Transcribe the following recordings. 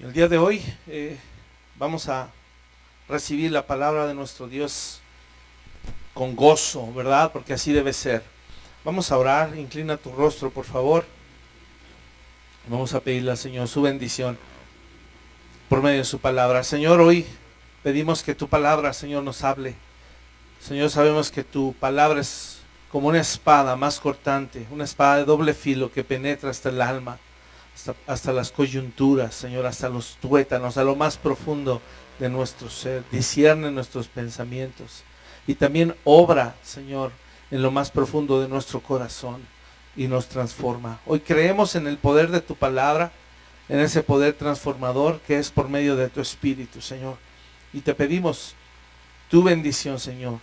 El día de hoy vamos a recibir la palabra de nuestro Dios con gozo, ¿verdad? Porque así debe ser. Vamos a orar, inclina tu rostro, por favor. Vamos a pedirle al Señor su bendición por medio de su palabra. Señor, hoy pedimos que tu palabra, Señor, nos hable. Señor, sabemos que tu palabra es como una espada más cortante, una espada de doble filo que penetra hasta el alma, hasta las coyunturas, Señor, hasta los tuétanos, a lo más profundo de nuestro ser, discierne nuestros pensamientos y también obra, Señor, en lo más profundo de nuestro corazón y nos transforma. Hoy creemos en el poder de tu palabra, en ese poder transformador que es por medio de tu Espíritu, Señor, y te pedimos tu bendición, Señor,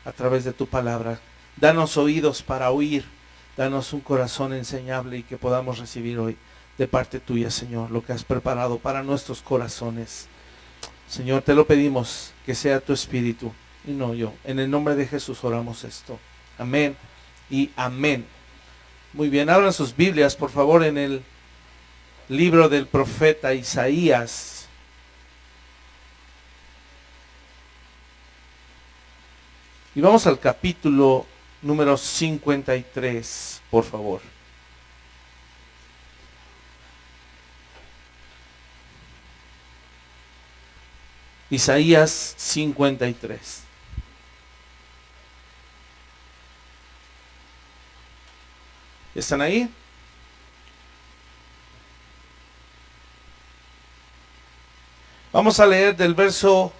a través de tu palabra. Danos oídos para oír, danos un corazón enseñable y que podamos recibir hoy de parte tuya, Señor, lo que has preparado para nuestros corazones. Señor, te lo pedimos, que sea tu Espíritu y no yo. En el nombre de Jesús oramos esto. Amén y amén. Muy bien, abran sus Biblias, por favor, en el libro del profeta Isaías. Y vamos al capítulo número 53, por favor. Isaías 53. ¿Están ahí? Vamos a leer del verso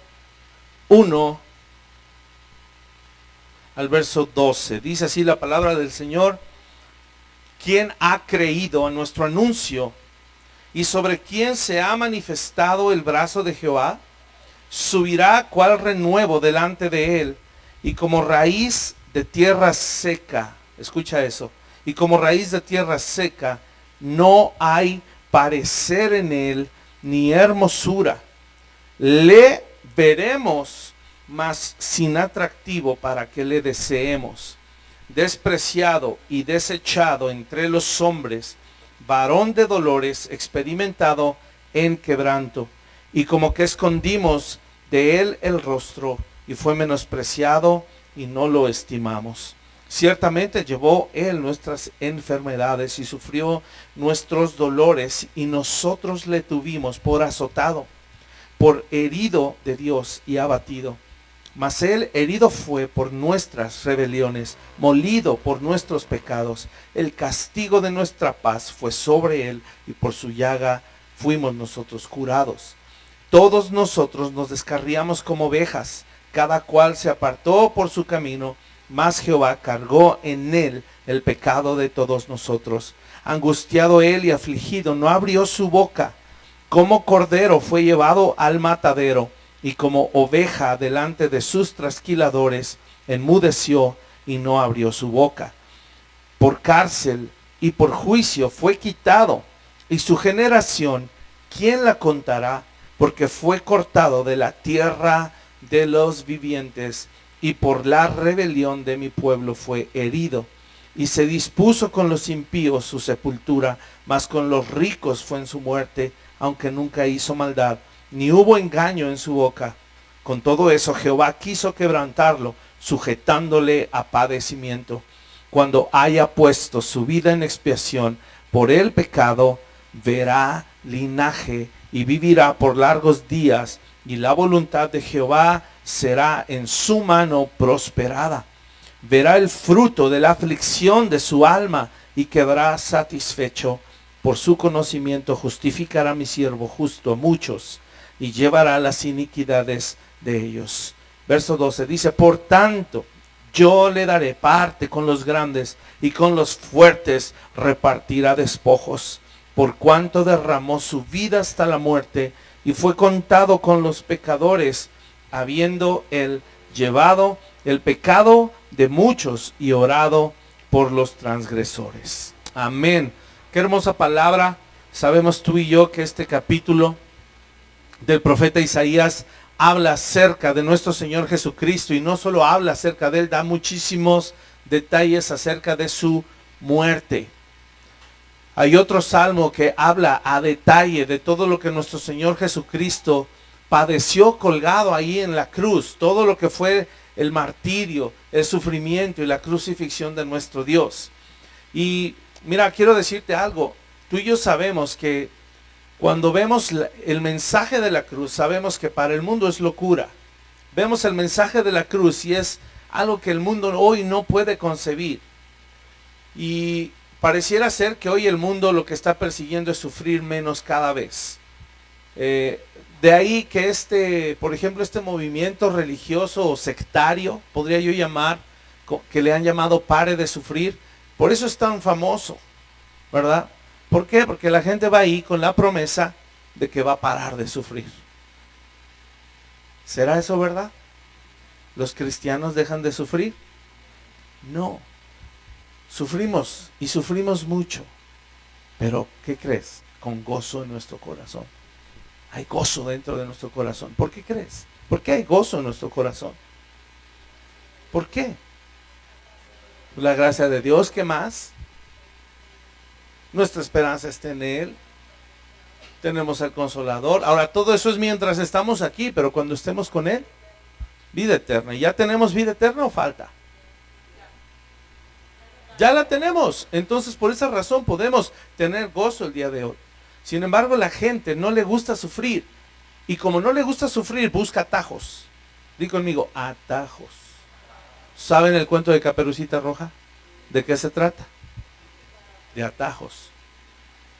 1 al verso 12. Dice así la palabra del Señor: ¿Quién ha creído a nuestro anuncio? ¿Y sobre quién se ha manifestado el brazo de Jehová? Subirá cual renuevo delante de él, y como raíz de tierra seca, escucha eso, y como raíz de tierra seca, no hay parecer en él, ni hermosura. Le veremos, mas sin atractivo para que le deseemos. Despreciado y desechado entre los hombres, varón de dolores, experimentado en quebranto. Y como que escondimos de él el rostro, y fue menospreciado y no lo estimamos. Ciertamente llevó él nuestras enfermedades y sufrió nuestros dolores, y nosotros le tuvimos por azotado, por herido de Dios y abatido. Mas él herido fue por nuestras rebeliones, molido por nuestros pecados. El castigo de nuestra paz fue sobre él, y por su llaga fuimos nosotros curados. Todos nosotros nos descarriamos como ovejas, cada cual se apartó por su camino, mas Jehová cargó en él el pecado de todos nosotros. Angustiado él y afligido, no abrió su boca. Como cordero fue llevado al matadero, y como oveja delante de sus trasquiladores, enmudeció y no abrió su boca. Por cárcel y por juicio fue quitado, y su generación, ¿quién la contará? Porque fue cortado de la tierra de los vivientes, y por la rebelión de mi pueblo fue herido. Y se dispuso con los impíos su sepultura, mas con los ricos fue en su muerte, aunque nunca hizo maldad, ni hubo engaño en su boca. Con todo eso Jehová quiso quebrantarlo, sujetándole a padecimiento. Cuando haya puesto su vida en expiación por el pecado, verá linaje y vivirá por largos días, y la voluntad de Jehová será en su mano prosperada. Verá el fruto de la aflicción de su alma, y quedará satisfecho. Por su conocimiento justificará mi siervo justo a muchos, y llevará las iniquidades de ellos. Verso 12 dice: por tanto, yo le daré parte con los grandes, y con los fuertes repartirá despojos. Por cuanto derramó su vida hasta la muerte, y fue contado con los pecadores, habiendo él llevado el pecado de muchos y orado por los transgresores. Amén. Qué hermosa palabra. Sabemos tú y yo que este capítulo del profeta Isaías habla acerca de nuestro Señor Jesucristo, y no solo habla acerca de él, da muchísimos detalles acerca de su muerte. Hay otro salmo que habla a detalle de todo lo que nuestro Señor Jesucristo padeció colgado ahí en la cruz, todo lo que fue el martirio, el sufrimiento y la crucifixión de nuestro Dios. Y mira, quiero decirte algo, tú y yo sabemos que cuando vemos el mensaje de la cruz, sabemos que para el mundo es locura. Vemos el mensaje de la cruz y es algo que el mundo hoy no puede concebir. Y pareciera ser que hoy el mundo lo que está persiguiendo es sufrir menos cada vez. De ahí que por ejemplo, este movimiento religioso o sectario, podría yo llamar, que le han llamado pare de sufrir, por eso es tan famoso, ¿verdad? ¿Por qué? Porque la gente va ahí con la promesa de que va a parar de sufrir. ¿Será eso verdad? ¿Los cristianos dejan de sufrir? No. Sufrimos y sufrimos mucho. Pero, ¿qué crees? Con gozo en nuestro corazón. Hay gozo dentro de nuestro corazón. ¿Por qué crees? ¿Por qué hay gozo en nuestro corazón? ¿Por qué? La gracia de Dios, ¿qué más? Nuestra esperanza está en Él. Tenemos al Consolador. Ahora, todo eso es mientras estamos aquí, pero cuando estemos con Él, vida eterna. ¿Ya tenemos vida eterna o falta? Ya la tenemos. Entonces, por esa razón podemos tener gozo el día de hoy. Sin embargo, la gente no le gusta sufrir. Y como no le gusta sufrir, busca atajos. Di conmigo, atajos. ¿Saben el cuento de Caperucita Roja? ¿De qué se trata? De atajos.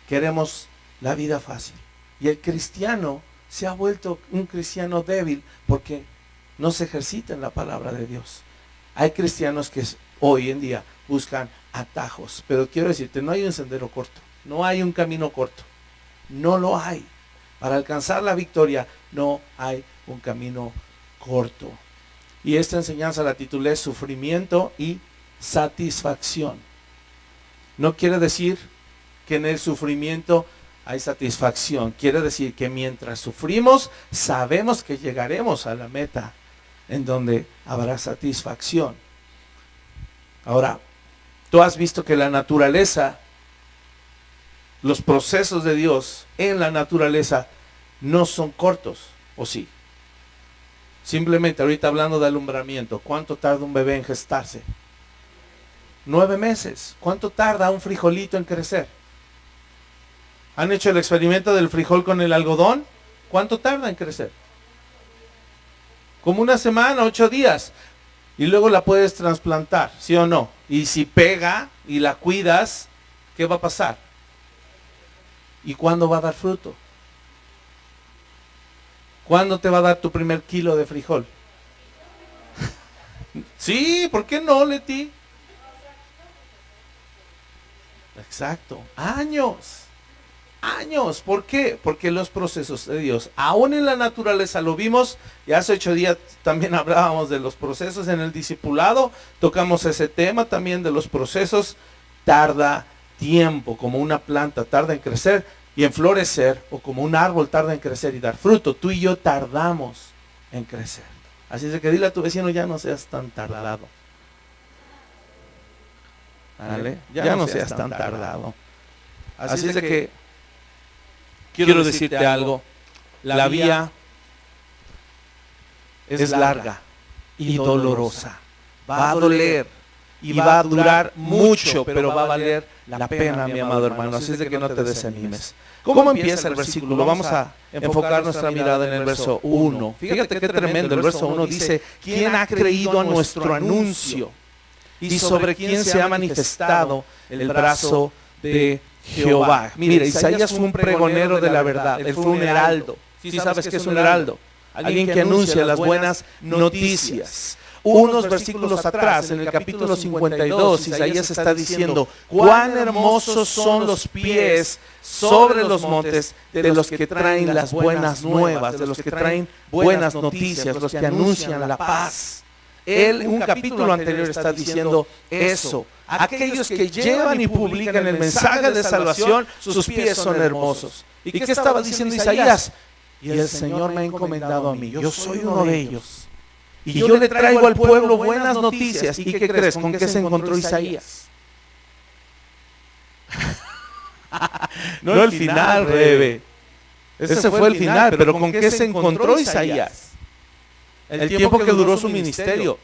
Queremos la vida fácil. Y el cristiano se ha vuelto un cristiano débil porque no se ejercita en la palabra de Dios. Hay cristianos que hoy en día buscan atajos. Pero quiero decirte, no hay un sendero corto. No hay un camino corto. No lo hay. Para alcanzar la victoria no hay un camino corto. Y esta enseñanza la titulé Sufrimiento y Satisfacción. No quiere decir que en el sufrimiento hay satisfacción. Quiere decir que mientras sufrimos, sabemos que llegaremos a la meta en donde habrá satisfacción. Ahora, tú has visto que la naturaleza, los procesos de Dios en la naturaleza no son cortos, ¿o sí? Simplemente ahorita hablando de alumbramiento, ¿cuánto tarda un bebé en gestarse? 9 meses. ¿Cuánto tarda un frijolito en crecer? ¿Han hecho el experimento del frijol con el algodón? ¿Cuánto tarda en crecer? Como 1 semana, 8 días. Y luego la puedes trasplantar, ¿sí o no? Y si pega y la cuidas, ¿qué va a pasar? ¿Y cuándo va a dar fruto? ¿Cuándo te va a dar tu primer kilo de frijol? Sí, ¿por qué no, Leti? Exacto, años. Años, ¿por qué? Porque los procesos de Dios, aún en la naturaleza, lo vimos, y hace 8 días también hablábamos de los procesos en el discipulado, tocamos ese tema también de los procesos, tarda tiempo, como una planta tarda en crecer y en florecer, o como un árbol tarda en crecer y dar fruto. Tú y yo tardamos en crecer. Así es que dile a tu vecino, ya no seas tan tardado. ¿Vale? Ya no seas tan tardado. Así es de que quiero decirte algo. La vía es larga y dolorosa. Va a doler y va a durar mucho, pero va a valer la pena, mi amado hermano. Así es de que no te desanimes. ¿Cómo empieza el versículo? Vamos a enfocar nuestra mirada en el verso 1. Fíjate qué tremendo. El verso 1 dice, ¿quién ha creído a nuestro anuncio? Y sobre quién se ha manifestado el brazo de Jehová. Mira, Isaías fue un pregonero de la verdad. Él fue un heraldo. ¿Sí sabes qué es un heraldo? Alguien que anuncia las buenas noticias. Unos versículos atrás, en el capítulo 52, Isaías está diciendo, cuán hermosos son los pies sobre los montes de los que traen las buenas nuevas, de los que traen buenas noticias, los que anuncian la paz. Él, en un capítulo anterior, está diciendo eso. Aquellos que llevan y publican el mensaje de salvación, sus pies son hermosos. ¿Y qué estaba diciendo Isaías? Y el Señor me ha encomendado a mí. Yo soy uno de ellos. Y yo le traigo al pueblo buenas noticias. ¿Y qué crees? ¿Con qué se encontró Isaías? No el final, Rebe. Ese fue el final, pero ¿con qué se encontró Isaías? El tiempo que duró su ministerio.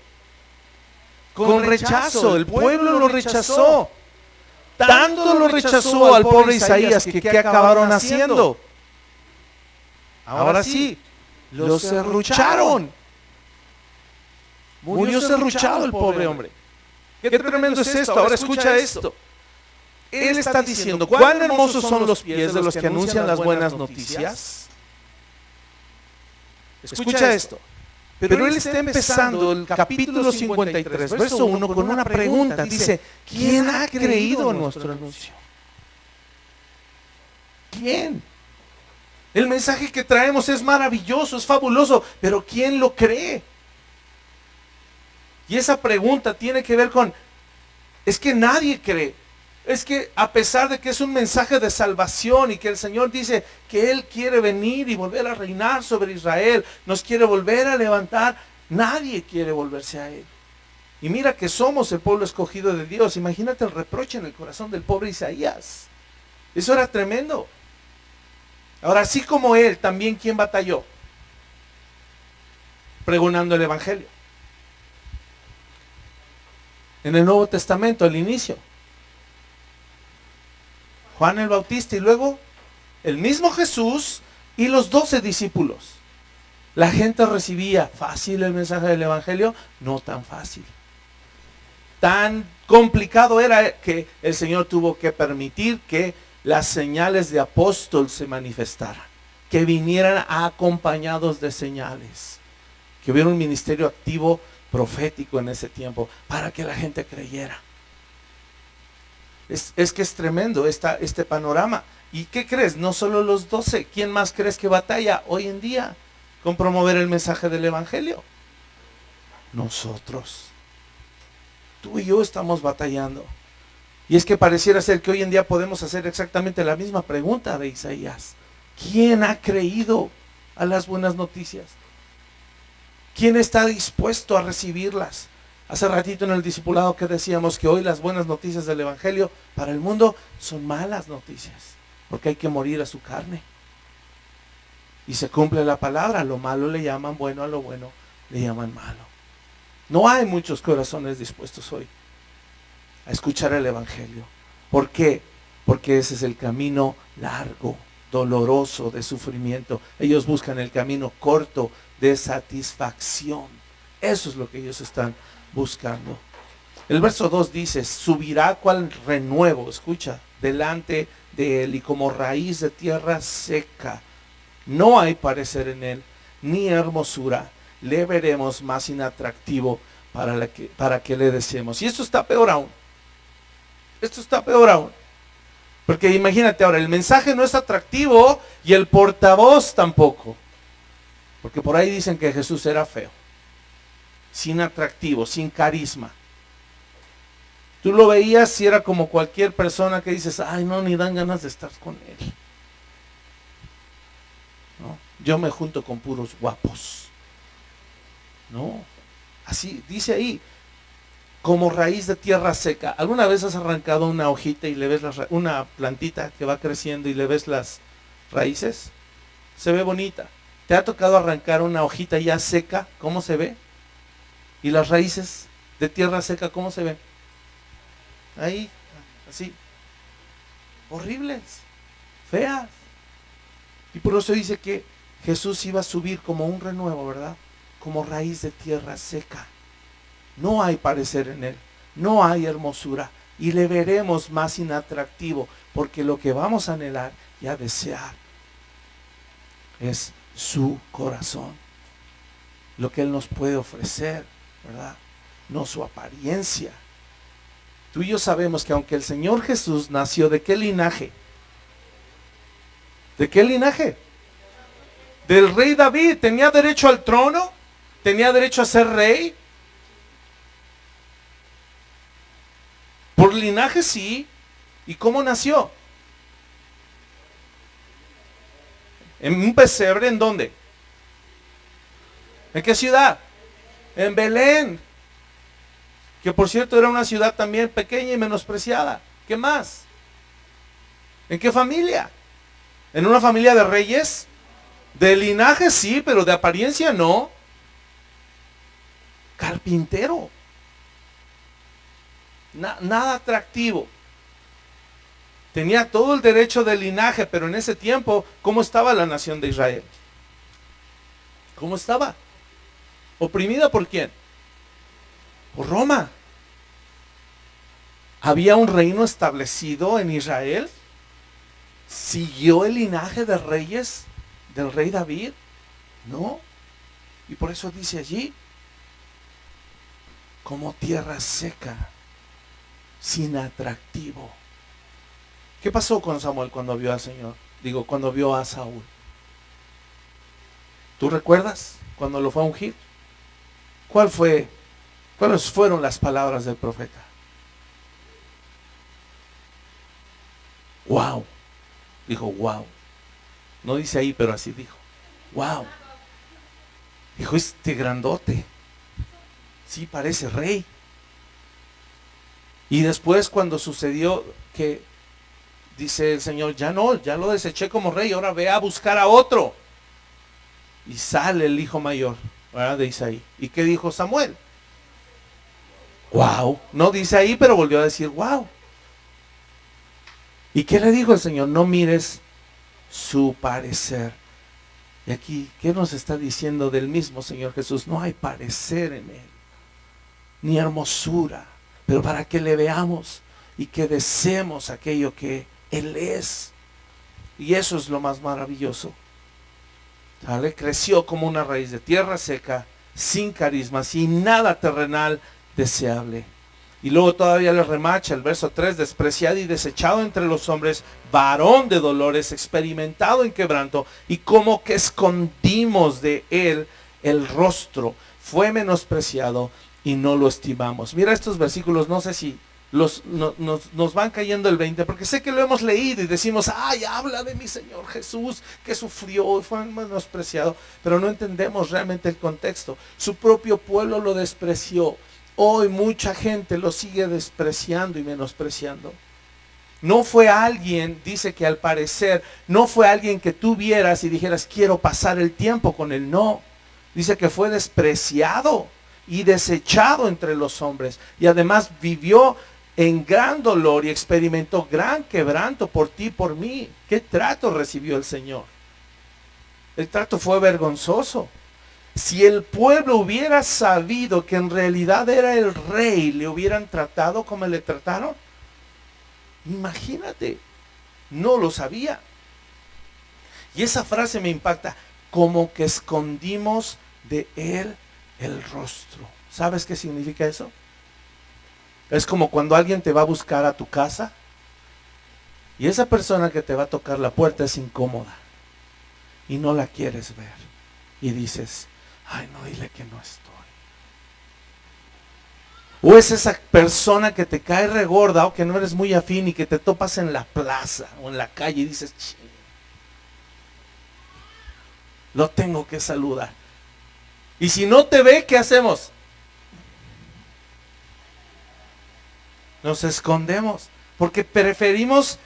Con rechazo, el pueblo lo rechazó. Tanto lo rechazó al pobre Isaías que ¿qué acabaron haciendo? Ahora sí, lo serrucharon. Murió serruchado el pobre hombre. Qué tremendo es esto. Ahora escucha esto. Él está diciendo, ¿cuán hermosos son los pies de los que anuncian las buenas noticias? Escucha esto. Pero él está empezando el capítulo 53, verso 1, con una pregunta. Dice, ¿quién ha creído en nuestro anuncio? ¿Quién? El mensaje que traemos es maravilloso, es fabuloso, pero ¿quién lo cree? Y esa pregunta tiene que ver con, es que nadie cree. Es que a pesar de que es un mensaje de salvación y que el Señor dice que Él quiere venir y volver a reinar sobre Israel, nos quiere volver a levantar, nadie quiere volverse a Él. Y mira que somos el pueblo escogido de Dios. Imagínate el reproche en el corazón del pobre Isaías. Eso era tremendo. Ahora, así como él, también ¿quién batalló? Pregonando el Evangelio. En el Nuevo Testamento, al inicio. Juan el Bautista y luego el mismo Jesús y los 12 discípulos. La gente recibía fácil el mensaje del Evangelio, no tan fácil. Tan complicado era que el Señor tuvo que permitir que las señales de apóstol se manifestaran, que vinieran acompañados de señales, que hubiera un ministerio activo profético en ese tiempo para que la gente creyera. Es que es tremendo este panorama. ¿Y qué crees? No solo los 12, ¿quién más crees que batalla hoy en día con promover el mensaje del Evangelio? Nosotros. Tú y yo estamos batallando. Y es que pareciera ser que hoy en día podemos hacer exactamente la misma pregunta de Isaías. ¿Quién ha creído a las buenas noticias? ¿Quién está dispuesto a recibirlas? Hace ratito en el discipulado que decíamos que hoy las buenas noticias del Evangelio para el mundo son malas noticias, porque hay que morir a su carne. Y se cumple la palabra, a lo malo le llaman bueno, a lo bueno le llaman malo. No hay muchos corazones dispuestos hoy a escuchar el Evangelio. ¿Por qué? Porque ese es el camino largo, doloroso, de sufrimiento. Ellos buscan el camino corto de satisfacción. Eso es lo que ellos están buscando. El verso 2 dice, subirá cual renuevo, escucha, delante de él y como raíz de tierra seca. No hay parecer en él, ni hermosura. Le veremos más inatractivo para que le deseemos. Y esto está peor aún. Esto está peor aún. Porque imagínate ahora, el mensaje no es atractivo y el portavoz tampoco. Porque por ahí dicen que Jesús era feo, sin atractivo, sin carisma. Tú lo veías y era como cualquier persona que dices, ay no, ni dan ganas de estar con él. ¿No? Yo me junto con puros guapos. No, así dice ahí, como raíz de tierra seca. ¿Alguna vez has arrancado una hojita y le ves una plantita que va creciendo y le ves las raíces? Se ve bonita. ¿Te ha tocado arrancar una hojita ya seca? ¿Cómo se ve? ¿Y las raíces de tierra seca cómo se ven? Ahí, así. Horribles, feas. Y por eso dice que Jesús iba a subir como un renuevo, ¿verdad? Como raíz de tierra seca. No hay parecer en él, no hay hermosura. Y le veremos más inatractivo, porque lo que vamos a anhelar y a desear es su corazón. Lo que él nos puede ofrecer, ¿verdad? No su apariencia. Tú y yo sabemos que aunque el Señor Jesús nació, ¿de qué linaje? ¿De qué linaje? Del rey David. ¿Tenía derecho al trono? ¿Tenía derecho a ser rey? Por linaje sí. ¿Y cómo nació? ¿En un pesebre? ¿En dónde? ¿En qué ciudad? En Belén. Que por cierto era una ciudad también pequeña y menospreciada. ¿Qué más? ¿En qué familia? ¿En una familia de reyes? De linaje sí, pero de apariencia no. Carpintero. Nada atractivo. Tenía todo el derecho de linaje, pero en ese tiempo, ¿cómo estaba la nación de Israel? ¿Cómo estaba? ¿Oprimida por quién? Por Roma. ¿Había un reino establecido en Israel? ¿Siguió el linaje de reyes del rey David? No. Y por eso dice allí, como tierra seca, sin atractivo. ¿Qué pasó con Samuel cuando vio al Señor? Digo, cuando vio a Saúl. ¿Tú recuerdas cuando lo fue a ungir? ¿Cuáles fueron las palabras del profeta? Wow. Dijo, wow. No dice ahí, pero así dijo. Wow. Dijo, este grandote. Sí, parece rey. Y después cuando sucedió que dice el Señor, ya no, ya lo deseché como rey, ahora ve a buscar a otro. Y sale el hijo mayor, ¿verdad? De Isaí. ¿Y qué dijo Samuel? Wow. No dice ahí, pero volvió a decir, wow. ¿Y qué le dijo el Señor? No mires su parecer. Y aquí, ¿qué nos está diciendo del mismo Señor Jesús? No hay parecer en Él, ni hermosura, pero para que le veamos y que deseemos aquello que Él es. Y eso es lo más maravilloso. ¿Vale? Creció como una raíz de tierra seca, sin carisma, sin nada terrenal deseable. Y luego todavía le remacha el verso 3, despreciado y desechado entre los hombres, varón de dolores, experimentado en quebranto, y como que escondimos de él el rostro, fue menospreciado y no lo estimamos. Mira estos versículos, no sé si nos van cayendo el 20, porque sé que lo hemos leído y decimos, ay, habla de mi Señor Jesús, que sufrió y fue menospreciado, pero no entendemos realmente el contexto. Su propio pueblo lo despreció. Hoy mucha gente lo sigue despreciando y menospreciando. No fue alguien, dice que al parecer, no fue alguien que tú vieras y dijeras, quiero pasar el tiempo con él. No, dice que fue despreciado y desechado entre los hombres. Y además vivió en gran dolor y experimentó gran quebranto por ti y por mí. ¿Qué trato recibió el Señor? El trato fue vergonzoso. Si el pueblo hubiera sabido que en realidad era el rey, le hubieran tratado como le trataron. Imagínate, no lo sabía. Y esa frase me impacta, como que escondimos de él el rostro. ¿Sabes qué significa eso? Es como cuando alguien te va a buscar a tu casa y esa persona que te va a tocar la puerta es incómoda y no la quieres ver. Y dices, ay, no, dile que no estoy. O es esa persona que te cae regorda o que no eres muy afín y que te topas en la plaza o en la calle y dices, lo tengo que saludar. Y si no te ve, ¿qué hacemos? Nos escondemos, porque preferimos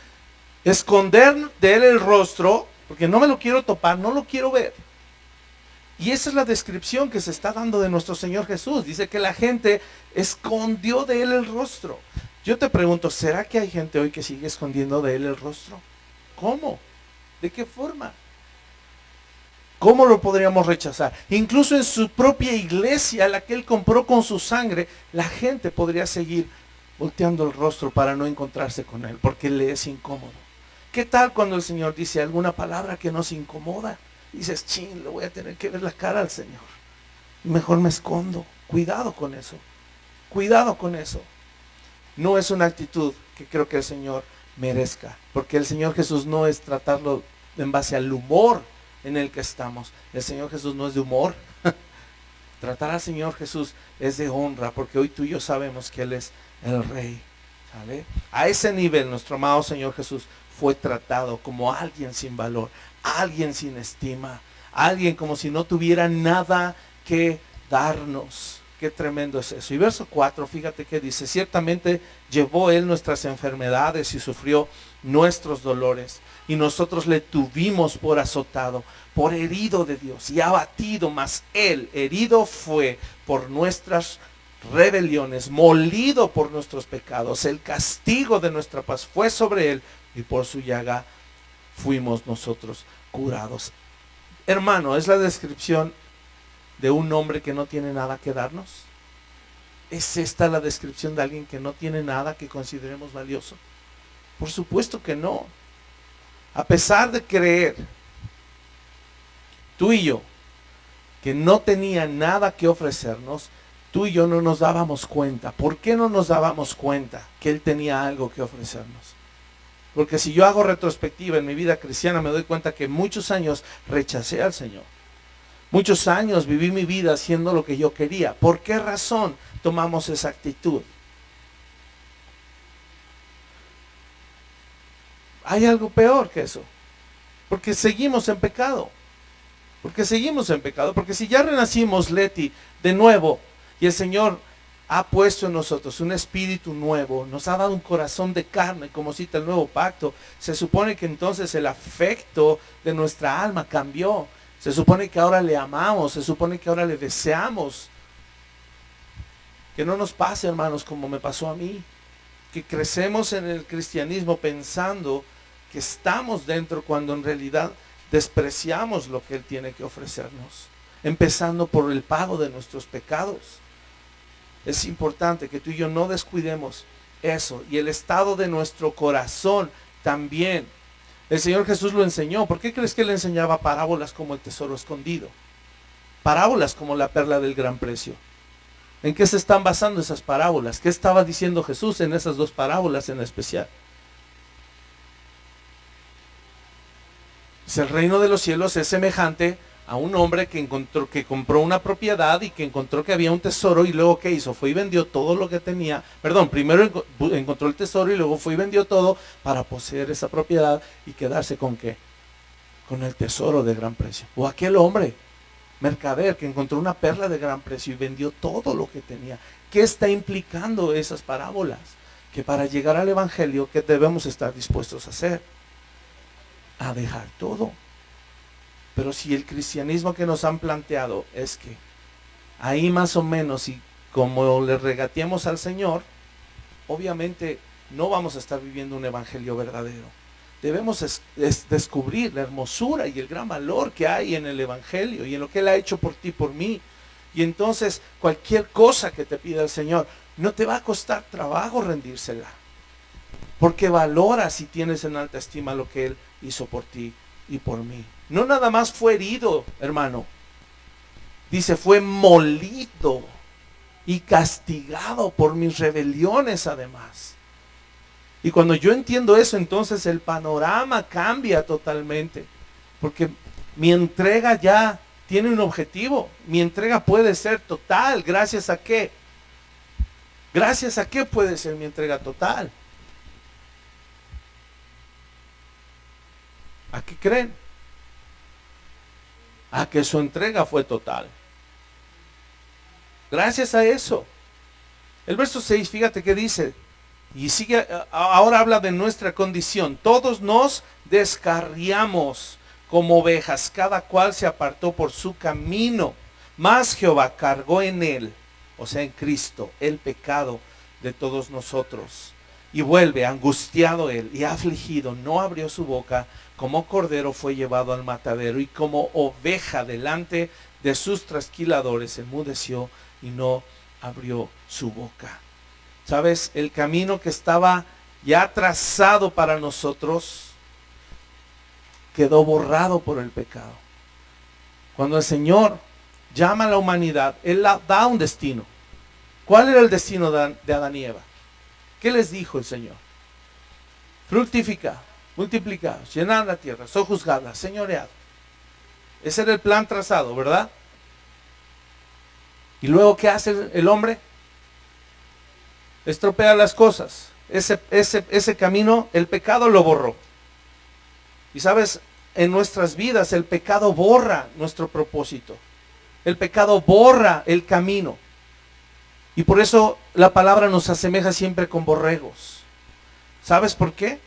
esconder de él el rostro, porque no me lo quiero topar, no lo quiero ver. Y esa es la descripción que se está dando de nuestro Señor Jesús. Dice que la gente escondió de él el rostro. Yo te pregunto, ¿será que hay gente hoy que sigue escondiendo de él el rostro? ¿Cómo? ¿De qué forma? ¿Cómo lo podríamos rechazar? Incluso en su propia iglesia, la que él compró con su sangre, la gente podría seguir volteando el rostro para no encontrarse con él, porque le es incómodo. ¿Qué tal cuando el Señor dice alguna palabra que nos incomoda? Dices, chin, le voy a tener que ver la cara al Señor. Mejor me escondo. Cuidado con eso. Cuidado con eso. No es una actitud que creo que el Señor merezca, porque el Señor Jesús no es tratarlo en base al humor en el que estamos. El Señor Jesús no es de humor. Tratar al Señor Jesús es de honra, porque hoy tú y yo sabemos que Él es el Rey. ¿Sabe? A ese nivel nuestro amado Señor Jesús fue tratado como alguien sin valor, alguien sin estima, alguien como si no tuviera nada que darnos. Qué tremendo es eso. Y verso 4, fíjate que dice, ciertamente llevó él nuestras enfermedades y sufrió nuestros dolores. Y nosotros le tuvimos por azotado, por herido de Dios y abatido, mas él herido fue por nuestras rebeliones, molido por nuestros pecados. El castigo de nuestra paz fue sobre él y por su llaga fuimos nosotros curados. Hermano, es la descripción de un hombre que no tiene nada que darnos. ¿Es esta la descripción de alguien que no tiene nada que consideremos valioso? Por supuesto que no. A pesar de creer, tú y yo, que no tenía nada que ofrecernos, tú y yo no nos dábamos cuenta. ¿Por qué no nos dábamos cuenta que él tenía algo que ofrecernos? Porque si yo hago retrospectiva en mi vida cristiana, me doy cuenta que muchos años rechacé al Señor. Muchos años viví mi vida haciendo lo que yo quería. ¿Por qué razón tomamos esa actitud? Hay algo peor que eso. Porque seguimos en pecado. Porque seguimos en pecado. Porque si ya renacimos, Leti, de nuevo, y el Señor ha puesto en nosotros un espíritu nuevo, nos ha dado un corazón de carne, como cita el nuevo pacto, se supone que entonces el afecto de nuestra alma cambió. Se supone que ahora le amamos, se supone que ahora le deseamos. Que no nos pase, hermanos, como me pasó a mí. Que crecemos en el cristianismo pensando que estamos dentro cuando en realidad despreciamos lo que Él tiene que ofrecernos. Empezando por el pago de nuestros pecados. Es importante que tú y yo no descuidemos eso. Y el estado de nuestro corazón también. El Señor Jesús lo enseñó. ¿Por qué crees que Él enseñaba parábolas como el tesoro escondido? Parábolas como la perla del gran precio. ¿En qué se están basando esas parábolas? ¿Qué estaba diciendo Jesús en esas dos parábolas en especial? El reino de los cielos es semejante a un hombre que compró una propiedad y que encontró que había un tesoro y luego ¿qué hizo? Fue y vendió todo lo que tenía. Perdón, primero encontró el tesoro y luego fue y vendió todo para poseer esa propiedad y quedarse ¿con qué? Con el tesoro de gran precio. O aquel hombre, mercader, que encontró una perla de gran precio y vendió todo lo que tenía. ¿Qué está implicando esas parábolas? Que para llegar al evangelio, ¿qué debemos estar dispuestos a hacer? A dejar todo. Pero si el cristianismo que nos han planteado es que ahí más o menos, y como le regateemos al Señor, obviamente no vamos a estar viviendo un evangelio verdadero. Debemos descubrir la hermosura y el gran valor que hay en el evangelio y en lo que Él ha hecho por ti, por mí. Y entonces cualquier cosa que te pida el Señor, no te va a costar trabajo rendírsela. Porque valoras y tienes en alta estima lo que Él hizo por ti y por mí. No nada más fue herido, hermano. Dice, fue molido y castigado por mis rebeliones además. Y cuando yo entiendo eso, entonces el panorama cambia totalmente. Porque mi entrega ya tiene un objetivo. Mi entrega puede ser total. ¿Gracias a qué? ¿Gracias a qué puede ser mi entrega total? ¿A qué creen? A que su entrega fue total. Gracias a eso. El verso 6, fíjate que dice, y sigue, ahora habla de nuestra condición. Todos nos descarriamos como ovejas, cada cual se apartó por su camino, mas Jehová cargó en él, o sea en Cristo, el pecado de todos nosotros. Y vuelve angustiado él y afligido, no abrió su boca, como cordero fue llevado al matadero y como oveja delante de sus trasquiladores enmudeció y no abrió su boca. ¿Sabes? El camino que estaba ya trazado para nosotros quedó borrado por el pecado. Cuando el Señor llama a la humanidad, Él da un destino. ¿Cuál era el destino de Adán y Eva? ¿Qué les dijo el Señor? Fructificad, multiplicad, llenad la tierra, sojuzgadla, señoread. Ese era el plan trazado, ¿verdad? Y luego, ¿qué hace el hombre? Estropea las cosas. Ese camino, el pecado lo borró. Y sabes, en nuestras vidas el pecado borra nuestro propósito. El pecado borra el camino. Y por eso la palabra nos asemeja siempre con borregos. ¿Sabes por qué?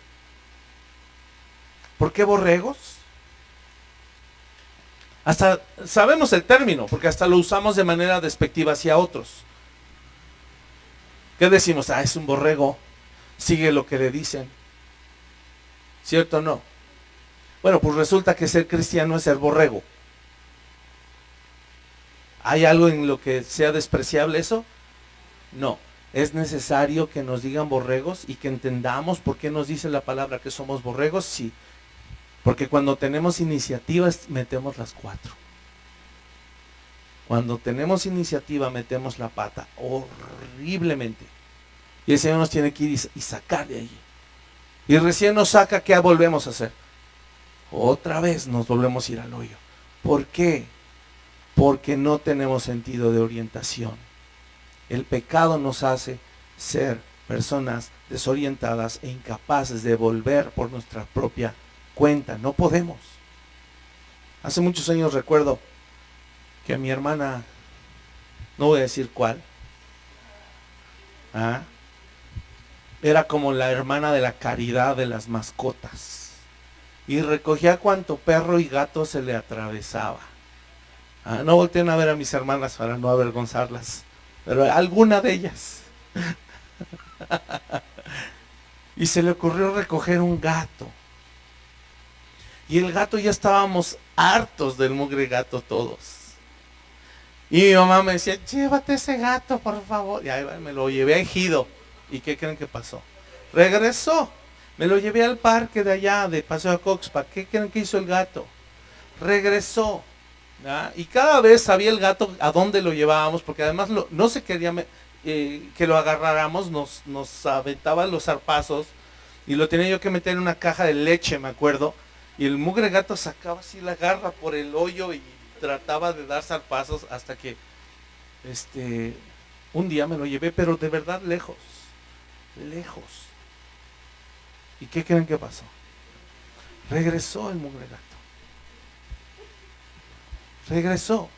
¿Por qué borregos? Hasta sabemos el término, porque hasta lo usamos de manera despectiva hacia otros. ¿Qué decimos? Ah, es un borrego, sigue lo que le dicen. ¿Cierto o no? Bueno, pues resulta que ser cristiano es ser borrego. ¿Hay algo en lo que sea despreciable eso? No. ¿Es necesario que nos digan borregos y que entendamos por qué nos dice la palabra que somos borregos? Sí. Porque cuando tenemos iniciativas metemos las 4. Cuando tenemos iniciativa metemos la pata horriblemente. Y el Señor nos tiene que ir y sacar de allí. Y recién nos saca, ¿qué volvemos a hacer? Otra vez nos volvemos a ir al hoyo. ¿Por qué? Porque no tenemos sentido de orientación. El pecado nos hace ser personas desorientadas e incapaces de volver por nuestra propia cuenta. No podemos. Hace muchos años recuerdo que a mi hermana, no voy a decir cuál, era como la hermana de la caridad de las mascotas. Y recogía cuanto perro y gato se le atravesaba. No volteen a ver a mis hermanas para no avergonzarlas, pero alguna de ellas. Y se le ocurrió recoger un gato. Y el gato, ya estábamos hartos del mugre gato todos. Y mi mamá me decía, llévate ese gato, por favor. Y ahí me lo llevé a Ejido. ¿Y qué creen que pasó? Regresó. Me lo llevé al parque de allá, de Paseo de Coxpa. ¿Qué creen que hizo el gato? Regresó. Y cada vez sabía el gato a dónde lo llevábamos, porque además no se quería que lo agarráramos, nos aventaba los zarpazos y lo tenía yo que meter en una caja de leche, me acuerdo. Y el mugre gato sacaba así la garra por el hoyo y trataba de dar zarpazos hasta que un día me lo llevé, pero de verdad lejos. ¿Y qué creen que pasó? Regresó el mugre gato. Regresó.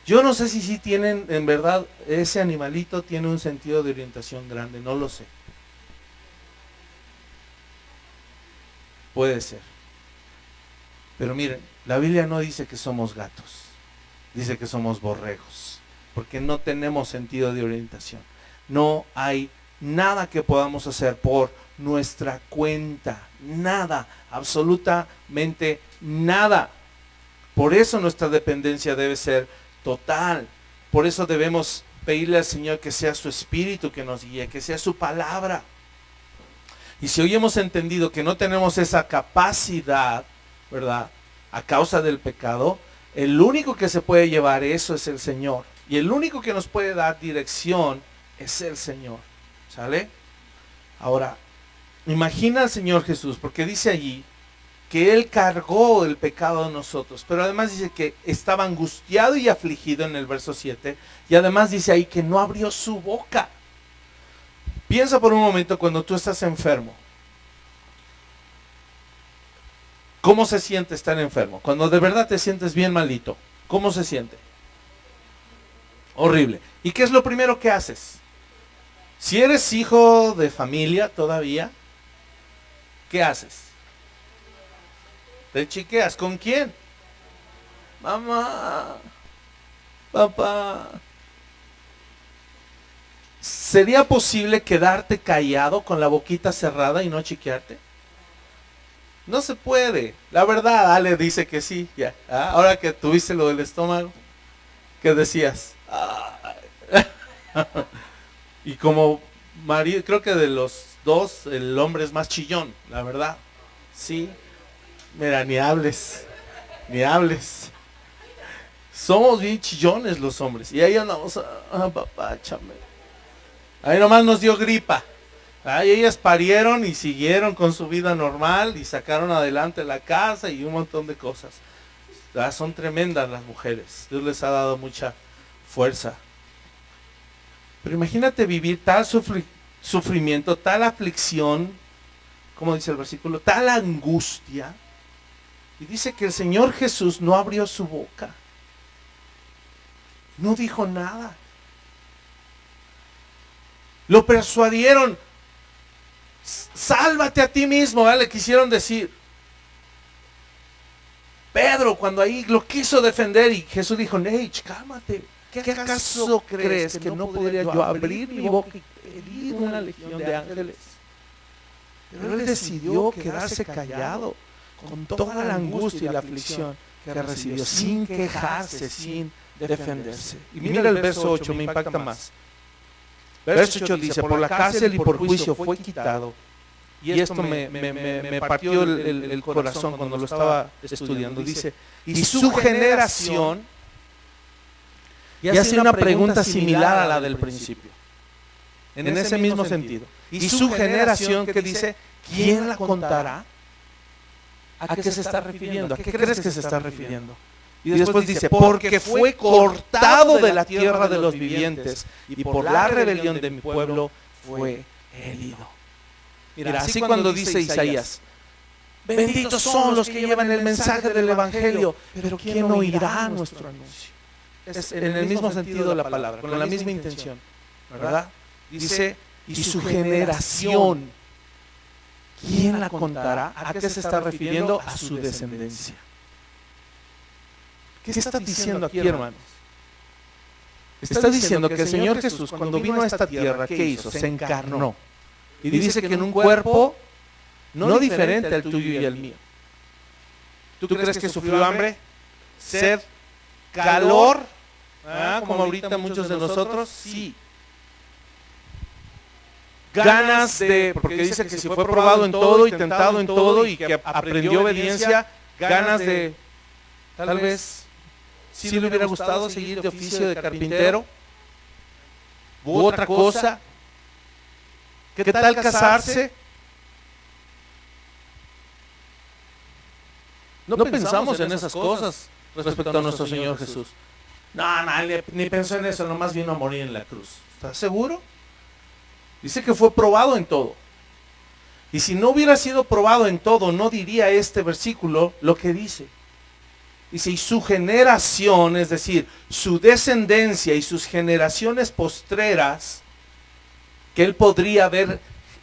Yo no sé si tienen, en verdad, ese animalito tiene un sentido de orientación grande, no lo sé. Puede ser. Pero miren, la Biblia no dice que somos gatos, dice que somos borregos, porque no tenemos sentido de orientación. No hay nada que podamos hacer por nuestra cuenta, nada, absolutamente nada. Por eso nuestra dependencia debe ser total. Por eso debemos pedirle al Señor que sea su Espíritu que nos guíe, que sea su palabra. Y si hoy hemos entendido que no tenemos esa capacidad, ¿verdad? A causa del pecado, el único que se puede llevar eso es el Señor. Y el único que nos puede dar dirección es el Señor. ¿Sale? Ahora, imagina al Señor Jesús, porque dice allí que Él cargó el pecado de nosotros, pero además dice que estaba angustiado y afligido en el verso 7, y además dice ahí que no abrió su boca. Piensa por un momento cuando tú estás enfermo. ¿Cómo se siente estar enfermo? Cuando de verdad te sientes bien malito, ¿cómo se siente? Horrible. ¿Y qué es lo primero que haces? Si eres hijo de familia todavía, ¿qué haces? Te chiqueas. ¿Con quién? Mamá, papá. ¿Sería posible quedarte callado con la boquita cerrada y no chiquearte? No se puede. La verdad, Ale dice que sí. Ya. Ahora que tuviste lo del estómago, ¿qué decías? Y como marido, creo que de los dos, el hombre es más chillón, la verdad. Sí. Mira, ni hables. Somos bien chillones los hombres. Y ahí andamos, papá, chame. Ahí nomás nos dio gripa. Y ellas parieron y siguieron con su vida normal y sacaron adelante la casa y un montón de cosas. Son tremendas las mujeres. Dios les ha dado mucha fuerza. Pero imagínate vivir tal sufrimiento, tal aflicción, como dice el versículo, tal angustia. Y dice que el Señor Jesús no abrió su boca. No dijo nada. Lo persuadieron. Sálvate a ti mismo, ¿verdad? Le quisieron decir. Pedro, cuando ahí lo quiso defender, y Jesús dijo, Neich, cálmate. ¿Qué acaso crees que no podría yo abrir mi boca y herir una legión de ángeles? Pero él decidió quedarse callado con toda la angustia y la aflicción que recibió, sin quejarse, sin defenderse. Y mira el verso 8, me impacta más. Verso 8 dice, por la cárcel y por juicio fue quitado. Y esto me partió el corazón cuando lo estaba estudiando. Dice, y su generación, y hace una pregunta similar a la del principio, en ese mismo sentido. Y su generación, que dice, ¿quién la contará? ¿A qué se está refiriendo? ¿A qué crees que se está refiriendo? Y después dice, porque fue cortado de la tierra de los vivientes, y por la rebelión de mi pueblo fue herido. Mira, así cuando dice Isaías, benditos son los que llevan el mensaje del Evangelio, pero ¿quién oirá nuestro anuncio? Es en el mismo sentido de la palabra, con la misma intención, ¿verdad? Dice, y su generación, ¿quién la contará? ¿A qué se está refiriendo? A su descendencia. ¿Qué está diciendo aquí, hermanos? Está diciendo que el Señor Jesús, cuando vino a esta tierra, ¿qué hizo? Se encarnó. Y dice que en un cuerpo no diferente al tuyo y al mío. ¿Tú crees que sufrió hambre? ¿Sed? ¿Calor? Como ahorita muchos de nosotros, sí. Ganas de, porque dice que si fue probado en todo y tentado en todo y que aprendió obediencia, ganas de, tal vez, si le hubiera gustado seguir de oficio de carpintero, u otra cosa. ¿Qué tal casarse? No pensamos en esas cosas respecto a nuestro Señor Jesús. No, ni pensó en eso, nomás vino a morir en la cruz. ¿Estás seguro? Dice que fue probado en todo. Y si no hubiera sido probado en todo, no diría este versículo lo que dice. Dice, y su generación, es decir, su descendencia y sus generaciones postreras, que él podría haber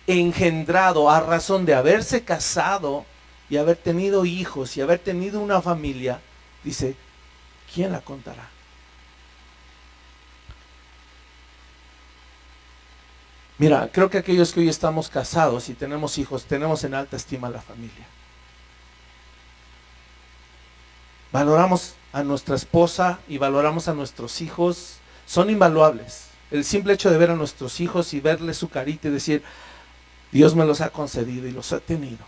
engendrado a razón de haberse casado y haber tenido hijos y haber tenido una familia, dice, ¿quién la contará? Mira, creo que aquellos que hoy estamos casados y tenemos hijos, tenemos en alta estima la familia. Valoramos a nuestra esposa y valoramos a nuestros hijos, son invaluables. El simple hecho de ver a nuestros hijos y verles su carita y decir, Dios me los ha concedido y los ha tenido.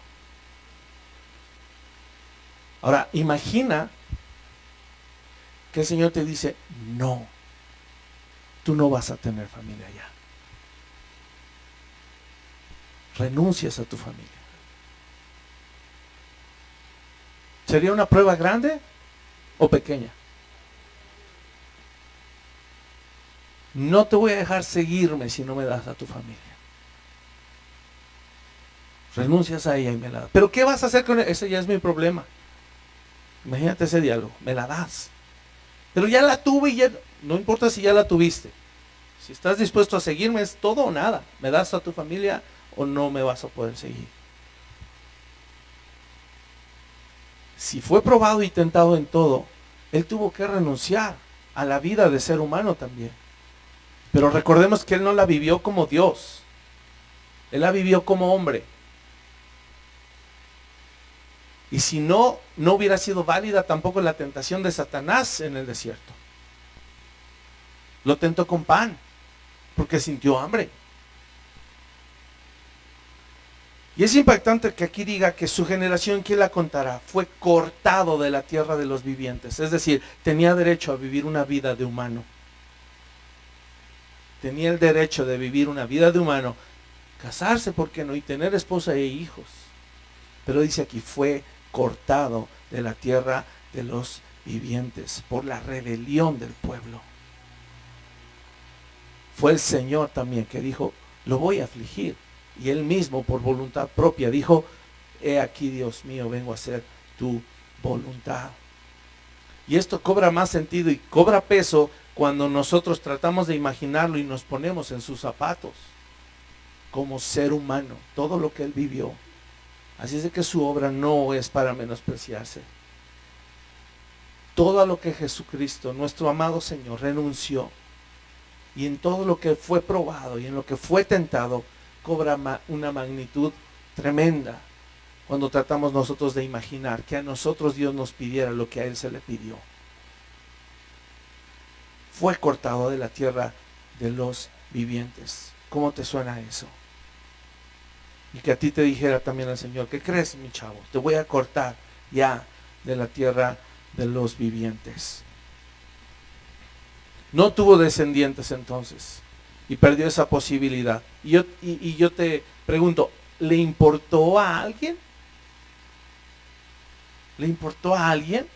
Ahora, imagina que el Señor te dice, no, tú no vas a tener familia ya. Renuncias a tu familia. ¿Sería una prueba grande o pequeña? No te voy a dejar seguirme si no me das a tu familia. Renuncias a ella y me la das. ¿Pero qué vas a hacer con ella? Ese ya es mi problema. Imagínate ese diálogo. Me la das. Pero ya la tuve y ya... No importa si ya la tuviste. Si estás dispuesto a seguirme, es todo o nada. ¿Me das a tu familia o no me vas a poder seguir? Si fue probado y tentado en todo, él tuvo que renunciar a la vida de ser humano también. Pero recordemos que él no la vivió como Dios. Él la vivió como hombre. Y si no hubiera sido válida tampoco la tentación de Satanás en el desierto. Lo tentó con pan, porque sintió hambre. Y es impactante que aquí diga que su generación, ¿quién la contará? Fue cortado de la tierra de los vivientes. Es decir, tenía derecho a vivir una vida de humano. Tenía el derecho de vivir una vida de humano, casarse, ¿por qué no? Y tener esposa e hijos. Pero dice aquí, fue cortado de la tierra de los vivientes por la rebelión del pueblo. Fue el Señor también que dijo, lo voy a afligir. Y él mismo, por voluntad propia, dijo, he aquí, Dios mío, vengo a hacer tu voluntad. Y esto cobra más sentido y cobra peso cuando nosotros tratamos de imaginarlo y nos ponemos en sus zapatos. como ser humano, todo lo que Él vivió. Así es de que su obra no es para menospreciarse. Todo a lo que Jesucristo, nuestro amado Señor, renunció, y en todo lo que fue probado y en lo que fue tentado, cobra una magnitud tremenda cuando tratamos nosotros de imaginar que a nosotros Dios nos pidiera lo que a Él se le pidió. Fue cortado de la tierra de los vivientes. ¿Cómo te suena eso? Y que a ti te dijera también el Señor: ¿qué crees, mi chavo? Te voy a cortar ya de la tierra de los vivientes. No tuvo descendientes entonces y perdió esa posibilidad. Y yo te pregunto, ¿le importó a alguien? ¿Le importó a alguien?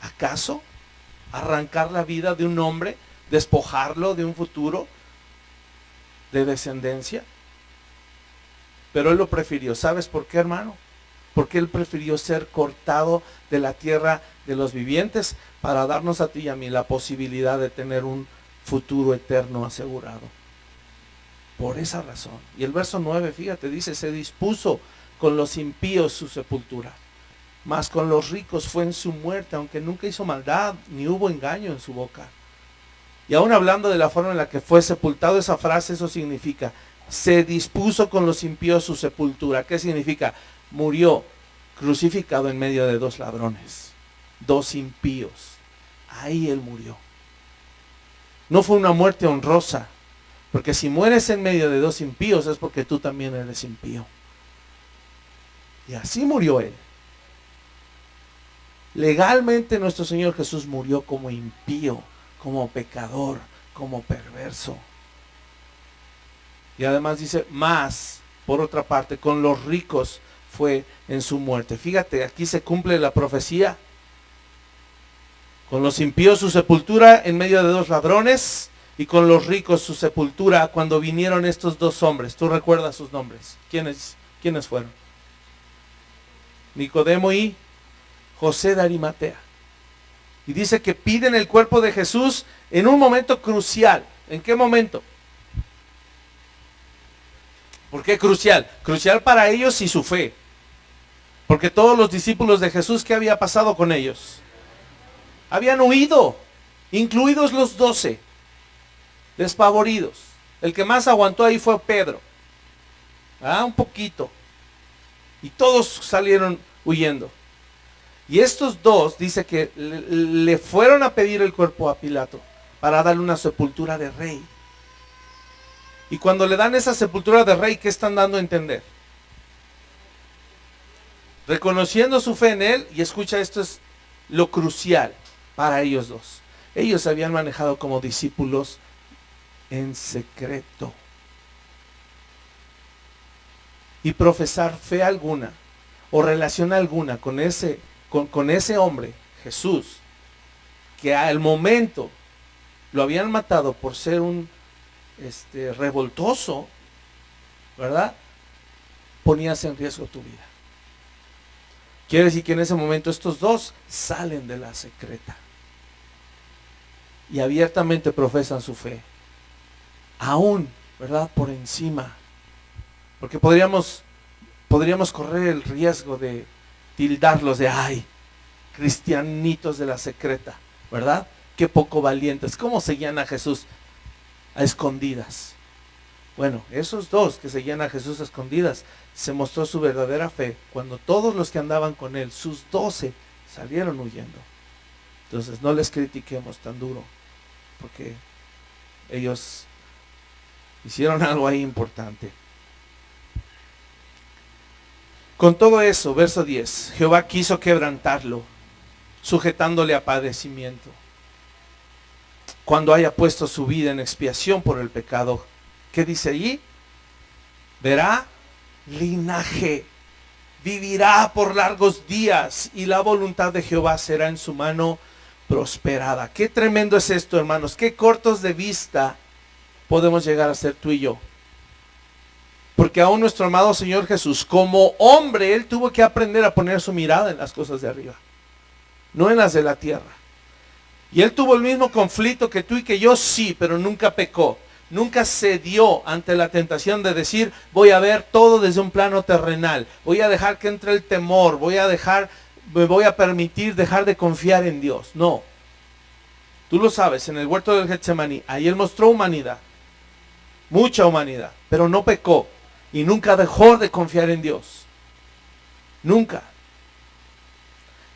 ¿Acaso arrancar la vida de un hombre, despojarlo de un futuro de descendencia? Pero Él lo prefirió. ¿Sabes por qué, hermano? Porque Él prefirió ser cortado de la tierra de los vivientes para darnos a ti y a mí la posibilidad de tener un futuro eterno asegurado. Por esa razón. Y el verso 9, fíjate, dice: se dispuso con los impíos su sepultura, mas con los ricos fue en su muerte, aunque nunca hizo maldad, ni hubo engaño en su boca. Y aún hablando de la forma en la que fue sepultado, esa frase, eso significa: se dispuso con los impíos su sepultura. ¿Qué significa? Murió crucificado en medio de dos ladrones, dos impíos. Ahí Él murió. No fue una muerte honrosa, porque si mueres en medio de dos impíos es porque tú también eres impío. Y así murió Él. Legalmente nuestro Señor Jesús murió como impío, como pecador, como perverso. Y además dice: más, por otra parte, con los ricos fue en su muerte. Fíjate, aquí se cumple la profecía. Con los impíos su sepultura en medio de dos ladrones, y con los ricos su sepultura cuando vinieron estos dos hombres. ¿Tú recuerdas sus nombres? ¿Quiénes fueron? Nicodemo y José de Arimatea. Y dice que piden el cuerpo de Jesús en un momento crucial. ¿En qué momento? ¿Por qué crucial? Crucial para ellos y su fe. Porque todos los discípulos de Jesús, ¿qué había pasado con ellos? Habían huido, incluidos los 12, despavoridos. El que más aguantó ahí fue Pedro. Un poquito. Y todos salieron huyendo. Y estos dos, dice que le fueron a pedir el cuerpo a Pilato para darle una sepultura de rey. Y cuando le dan esa sepultura de rey, ¿qué están dando a entender? Reconociendo su fe en Él, y escucha, esto es lo crucial para ellos dos. Ellos se habían manejado como discípulos en secreto. Y profesar fe alguna o relación alguna con ese hombre, Jesús, que al momento lo habían matado por ser un revoltoso, ¿verdad? Ponías en riesgo tu vida. Quiere decir que en ese momento estos dos salen de la secreta y abiertamente profesan su fe, aún, ¿verdad?, por encima, porque podríamos correr el riesgo de tildarlos de: ay, cristianitos de la secreta, ¿verdad? Qué poco valientes. ¿Cómo seguían a Jesús a escondidas? Bueno, esos dos que seguían a Jesús a escondidas, se mostró su verdadera fe cuando todos los que andaban con Él, sus 12, salieron huyendo. Entonces no les critiquemos tan duro, porque ellos hicieron algo ahí importante. Con todo eso, verso 10, Jehová quiso quebrantarlo, sujetándole a padecimiento. Cuando haya puesto su vida en expiación por el pecado, ¿qué dice allí? Verá linaje, vivirá por largos días, y la voluntad de Jehová será en su mano prosperada. Qué tremendo es esto, hermanos. Qué cortos de vista podemos llegar a ser tú y yo. Porque aún nuestro amado Señor Jesús, como hombre, Él tuvo que aprender a poner su mirada en las cosas de arriba, no en las de la tierra. Y Él tuvo el mismo conflicto que tú y que yo, sí, pero nunca pecó. nunca cedió ante la tentación de decir, voy a ver todo desde un plano terrenal, voy a dejar que entre el temor, me voy a permitir dejar de confiar en Dios. No. Tú lo sabes, en el huerto del Getsemaní, ahí Él mostró humanidad, mucha humanidad, pero no pecó y nunca dejó de confiar en Dios. Nunca.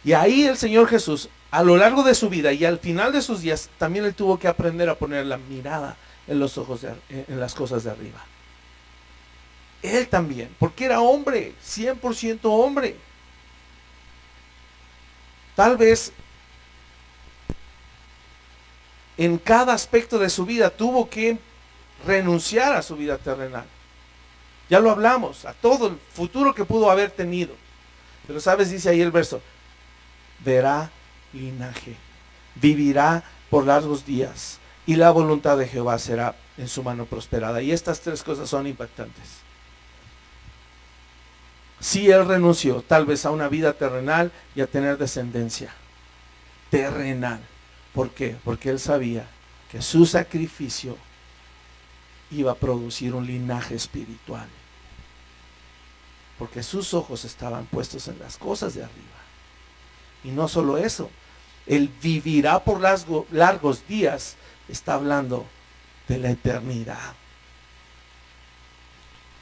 Y ahí el Señor Jesús, a lo largo de su vida y al final de sus días, también Él tuvo que aprender a poner la mirada en los ojos, en las cosas de arriba. Él también, porque era hombre, 100% hombre. Tal vez en cada aspecto de su vida tuvo que renunciar a su vida terrenal. Ya lo hablamos, a todo el futuro que pudo haber tenido. Pero sabes, dice ahí el verso, verá linaje, vivirá por largos días, y la voluntad de Jehová será en su mano prosperada. Y estas tres cosas son impactantes. Si él renunció tal vez a una vida terrenal y a tener descendencia terrenal. ¿Por qué? Porque él sabía que su sacrificio iba a producir un linaje espiritual. Porque sus ojos estaban puestos en las cosas de arriba. Y no solo eso, él vivirá por largos días, está hablando de la eternidad.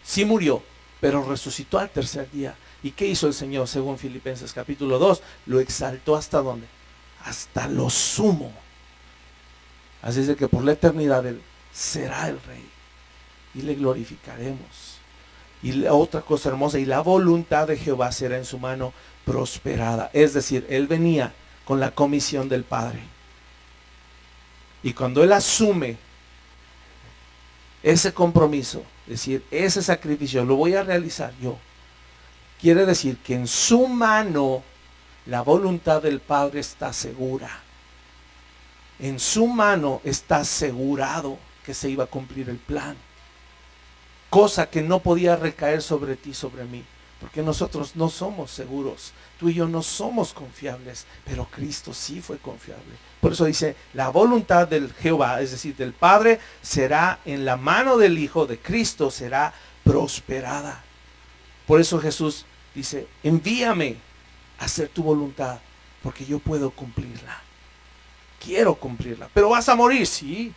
Sí murió, pero resucitó al tercer día. ¿Y qué hizo el Señor? Según Filipenses capítulo 2, lo exaltó ¿hasta dónde? Hasta lo sumo. Así es de que por la eternidad Él será el Rey y le glorificaremos. Y la otra cosa hermosa, y la voluntad de Jehová será en su mano prosperada. Es decir, Él venía con la comisión del Padre. Y cuando Él asume ese compromiso, es decir, ese sacrificio, lo voy a realizar yo, quiere decir que en su mano la voluntad del Padre está segura. En su mano está asegurado que se iba a cumplir el plan. Cosa que no podía recaer sobre ti, sobre mí. Porque nosotros no somos seguros. Tú y yo no somos confiables. Pero Cristo sí fue confiable. Por eso dice, la voluntad del Jehová, es decir, del Padre, será en la mano del Hijo de Cristo, será prosperada. Por eso Jesús dice, envíame a hacer tu voluntad, porque yo puedo cumplirla. Quiero cumplirla. Pero vas a morir, sí,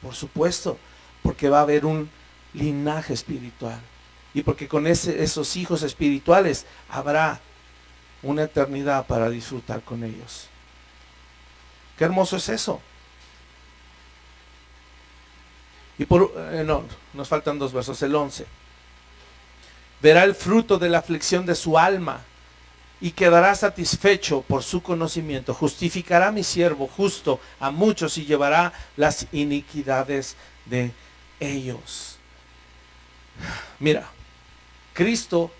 por supuesto, porque va a haber un linaje espiritual. Y porque con esos hijos espirituales habrá una eternidad para disfrutar con ellos. Qué hermoso es eso. Y nos faltan 2 versos, el 11. Verá el fruto de la aflicción de su alma y quedará satisfecho por su conocimiento. Justificará mi siervo justo a muchos y llevará las iniquidades de ellos. Mira, Cristo,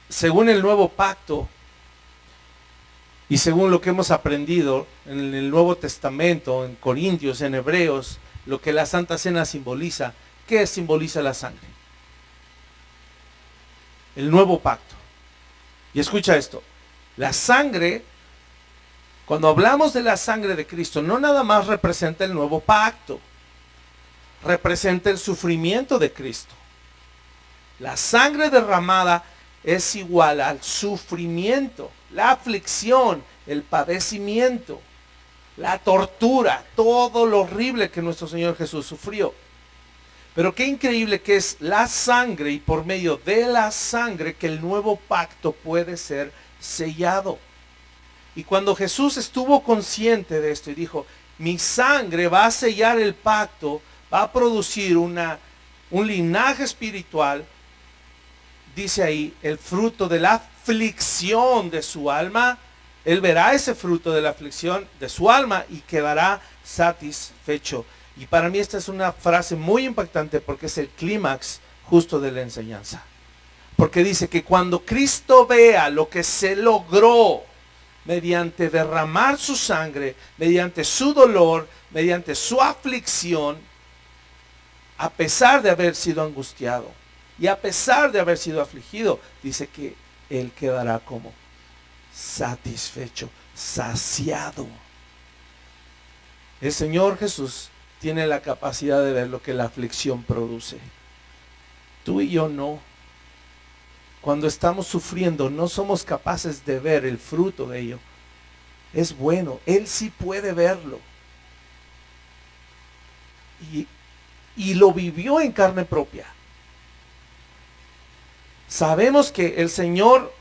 según el nuevo pacto y según lo que hemos aprendido en el Nuevo Testamento, en Corintios, en Hebreos, lo que la Santa Cena simboliza, ¿qué simboliza la sangre? El nuevo pacto. Y escucha esto, la sangre, cuando hablamos de la sangre de Cristo, no nada más representa el nuevo pacto, representa el sufrimiento de Cristo. La sangre derramada es igual al sufrimiento, la aflicción, el padecimiento, la tortura, todo lo horrible que nuestro Señor Jesús sufrió. Pero qué increíble que es la sangre, y por medio de la sangre que el nuevo pacto puede ser sellado. Y cuando Jesús estuvo consciente de esto y dijo, mi sangre va a sellar el pacto, va a producir un linaje espiritual, dice ahí, el fruto de la aflicción de su alma, él verá ese fruto de la aflicción de su alma y quedará satisfecho. Y para mí esta es una frase muy impactante porque es el clímax justo de la enseñanza. Porque dice que cuando Cristo vea lo que se logró mediante derramar su sangre, mediante su dolor, mediante su aflicción, a pesar de haber sido angustiado y a pesar de haber sido afligido, dice que Él quedará como satisfecho, saciado. El Señor Jesús tiene la capacidad de ver lo que la aflicción produce. Tú y yo no. Cuando estamos sufriendo, no somos capaces de ver el fruto de ello. Es bueno, Él sí puede verlo. Y lo vivió en carne propia. Sabemos que el Señor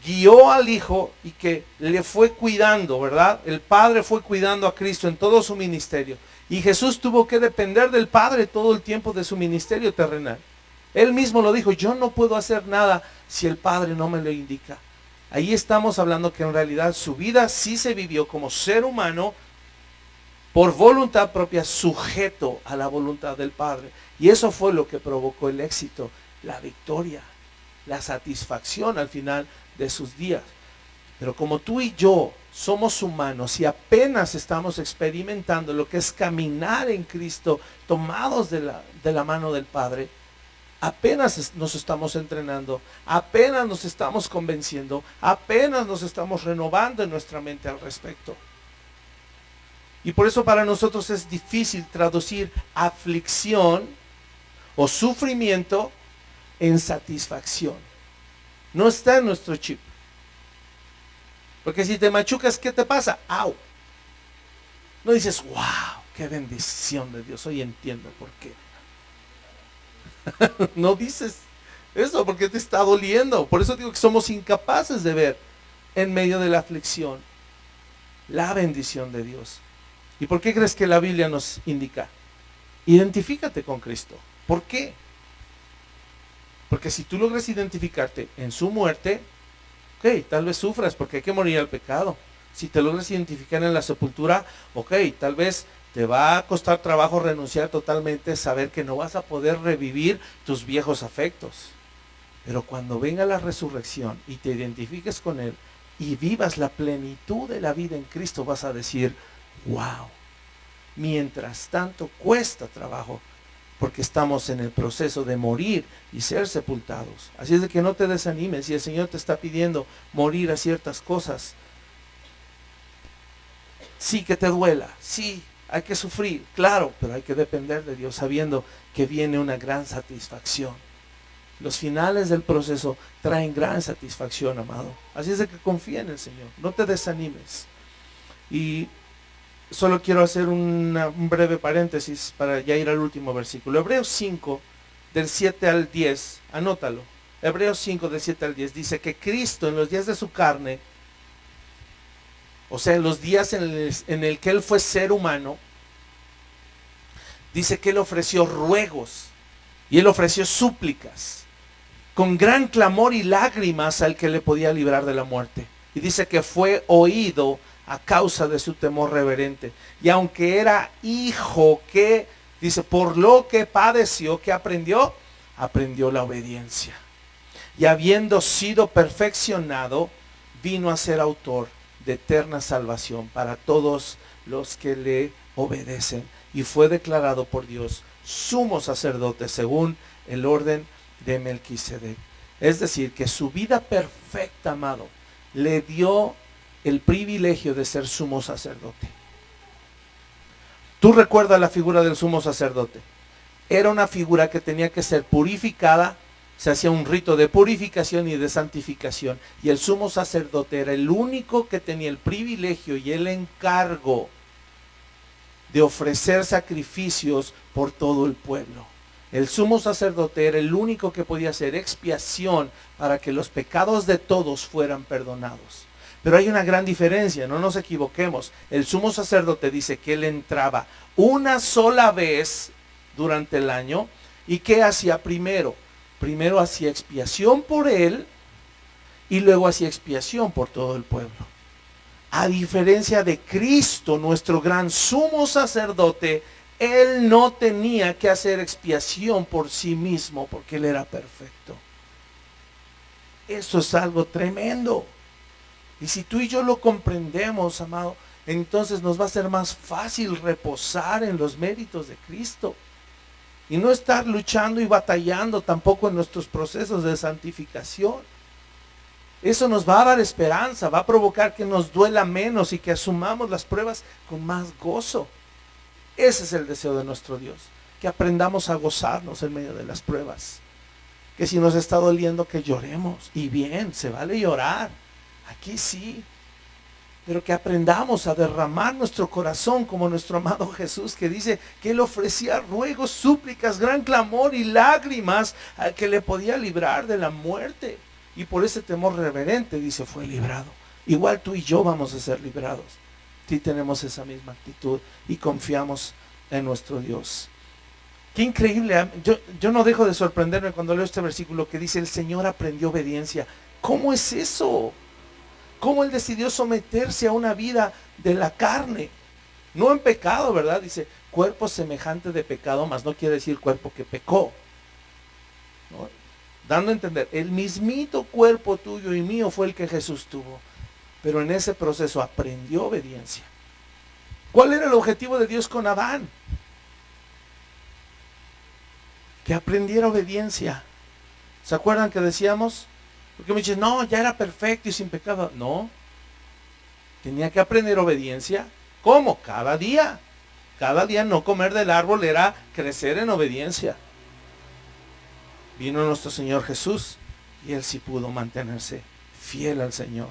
guió al Hijo y que le fue cuidando, ¿verdad? El Padre fue cuidando a Cristo en todo su ministerio. Y Jesús tuvo que depender del Padre todo el tiempo de su ministerio terrenal. Él mismo lo dijo, yo no puedo hacer nada si el Padre no me lo indica. Ahí estamos hablando que en realidad su vida sí se vivió como ser humano por voluntad propia, sujeto a la voluntad del Padre. Y eso fue lo que provocó el éxito, la victoria, la satisfacción al final de sus días. Pero como tú y yo somos humanos y apenas estamos experimentando lo que es caminar en Cristo, tomados de la mano del Padre, apenas nos estamos entrenando, apenas nos estamos convenciendo, apenas nos estamos renovando en nuestra mente al respecto. Y por eso para nosotros es difícil traducir aflicción o sufrimiento en satisfacción. No está en nuestro chip. Porque si te machucas, ¿qué te pasa? ¡Au! No dices, wow, qué bendición de Dios, hoy entiendo por qué. No dices eso porque te está doliendo. Por eso digo que somos incapaces de ver en medio de la aflicción la bendición de Dios. ¿Y por qué crees que la Biblia nos indica? Identifícate con Cristo. ¿Por qué? Porque si tú logras identificarte en su muerte, ok, tal vez sufras porque hay que morir al pecado. Si te logras identificar en la sepultura, ok, tal vez te va a costar trabajo renunciar totalmente, saber que no vas a poder revivir tus viejos afectos. Pero cuando venga la resurrección y te identifiques con Él y vivas la plenitud de la vida en Cristo, vas a decir, wow, mientras tanto cuesta trabajo, porque estamos en el proceso de morir y ser sepultados. Así es de que no te desanimes si el Señor te está pidiendo morir a ciertas cosas. Sí que te duela, sí, hay que sufrir, claro, pero hay que depender de Dios sabiendo que viene una gran satisfacción. Los finales del proceso traen gran satisfacción, amado. Así es de que confía en el Señor, no te desanimes. Y solo quiero hacer un breve paréntesis para ya ir al último versículo. Hebreos 5, del 7 al 10, anótalo. Hebreos 5, del 7 al 10, dice que Cristo en los días de su carne, o sea, en los días en el que Él fue ser humano, dice que Él ofreció ruegos y Él ofreció súplicas con gran clamor y lágrimas al que le podía librar de la muerte. Y dice que fue oído a causa de su temor reverente. Y aunque era hijo, que dice, por lo que padeció, ¿qué aprendió? Aprendió la obediencia. Y habiendo sido perfeccionado, vino a ser autor de eterna salvación para todos los que le obedecen. Y fue declarado por Dios sumo sacerdote según el orden de Melquisedec. Es decir, que su vida perfecta, amado, le dio el privilegio de ser sumo sacerdote. Tú recuerdas la figura del sumo sacerdote. Era una figura que tenía que ser purificada. Se hacía un rito de purificación y de santificación. Y el sumo sacerdote era el único que tenía el privilegio y el encargo de ofrecer sacrificios por todo el pueblo. El sumo sacerdote era el único que podía hacer expiación para que los pecados de todos fueran perdonados. Pero hay una gran diferencia, no nos equivoquemos. El sumo sacerdote dice que él entraba una sola vez durante el año. ¿Y qué hacía primero? Primero hacía expiación por él y luego hacía expiación por todo el pueblo. A diferencia de Cristo, nuestro gran sumo sacerdote, Él no tenía que hacer expiación por sí mismo porque Él era perfecto. Eso es algo tremendo. Y si tú y yo lo comprendemos, amado, entonces nos va a ser más fácil reposar en los méritos de Cristo. Y no estar luchando y batallando tampoco en nuestros procesos de santificación. Eso nos va a dar esperanza, va a provocar que nos duela menos y que asumamos las pruebas con más gozo. Ese es el deseo de nuestro Dios, que aprendamos a gozarnos en medio de las pruebas. Que si nos está doliendo, que lloremos. Y bien, se vale llorar. Aquí sí. Pero que aprendamos a derramar nuestro corazón como nuestro amado Jesús, que dice que Él ofrecía ruegos, súplicas, gran clamor y lágrimas al que le podía librar de la muerte. Y por ese temor reverente, dice, fue librado. Igual tú y yo vamos a ser librados si tenemos esa misma actitud y confiamos en nuestro Dios. Qué increíble. Yo no dejo de sorprenderme cuando leo este versículo que dice, el Señor aprendió obediencia. ¿Cómo es eso? ¿Cómo Él decidió someterse a una vida de la carne? No en pecado, ¿verdad? Dice, cuerpo semejante de pecado, mas no quiere decir cuerpo que pecó, ¿no? Dando a entender, el mismito cuerpo tuyo y mío fue el que Jesús tuvo. Pero en ese proceso aprendió obediencia. ¿Cuál era el objetivo de Dios con Adán? Que aprendiera obediencia. ¿Se acuerdan que decíamos? Porque me dicen, no, ya era perfecto y sin pecado. No. Tenía que aprender obediencia. ¿Cómo? Cada día. Cada día no comer del árbol era crecer en obediencia. Vino nuestro Señor Jesús y Él sí pudo mantenerse fiel al Señor.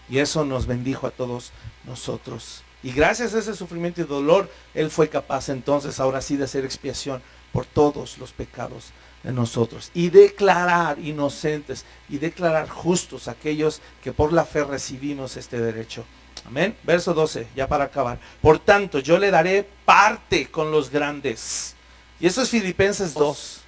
Y eso nos bendijo a todos nosotros. Y gracias a ese sufrimiento y dolor, Él fue capaz entonces, ahora sí, de hacer expiación por todos los pecados de nosotros. Y declarar inocentes y declarar justos aquellos que por la fe recibimos este derecho. Amén. Verso 12, ya para acabar. Por tanto, yo le daré parte con los grandes. Y eso es Filipenses 2.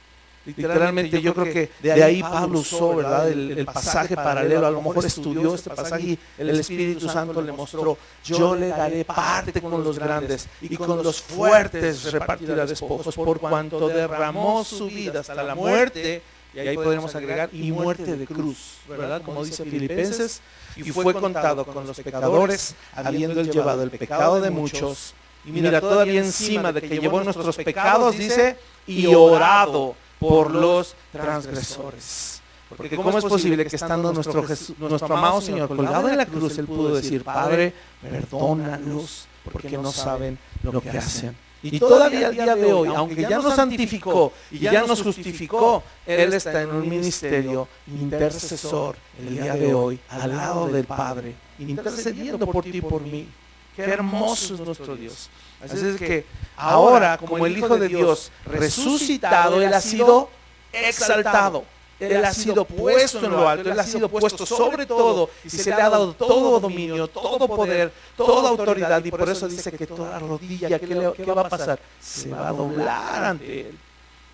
Literalmente yo creo que de ahí Pablo usó, ¿verdad? El pasaje paralelo. A lo mejor estudió este pasaje y el Espíritu Santo le mostró, yo le daré parte con los grandes y con los fuertes repartirá despojos, por cuanto derramó su vida hasta la muerte. Y ahí podemos agregar, y muerte de cruz, ¿verdad? Como dice Filipenses, y fue contado con los pecadores, habiendo él llevado el pecado de muchos. Y mira, todavía encima de que llevó nuestros pecados, dice, y orado por los transgresores. Porque ¿cómo es posible que estando nuestro amado Señor colgado en la cruz, Él pudo decir, Padre, perdónalos, porque no saben lo que hacen? Y todavía al día de hoy, aunque ya nos santificó y ya nos justificó, Él está en un ministerio intercesor el día de hoy, al lado del Padre, intercediendo por ti y por mí. Qué hermoso es nuestro Dios. Así es que ahora, como el Hijo de Dios resucitado, Él ha sido exaltado. Él ha sido puesto en lo alto, Él ha sido puesto sobre todo y se le ha dado todo dominio, todo poder, toda autoridad. Y por eso dice que toda rodilla, ¿qué va a pasar? Se va a doblar ante Él.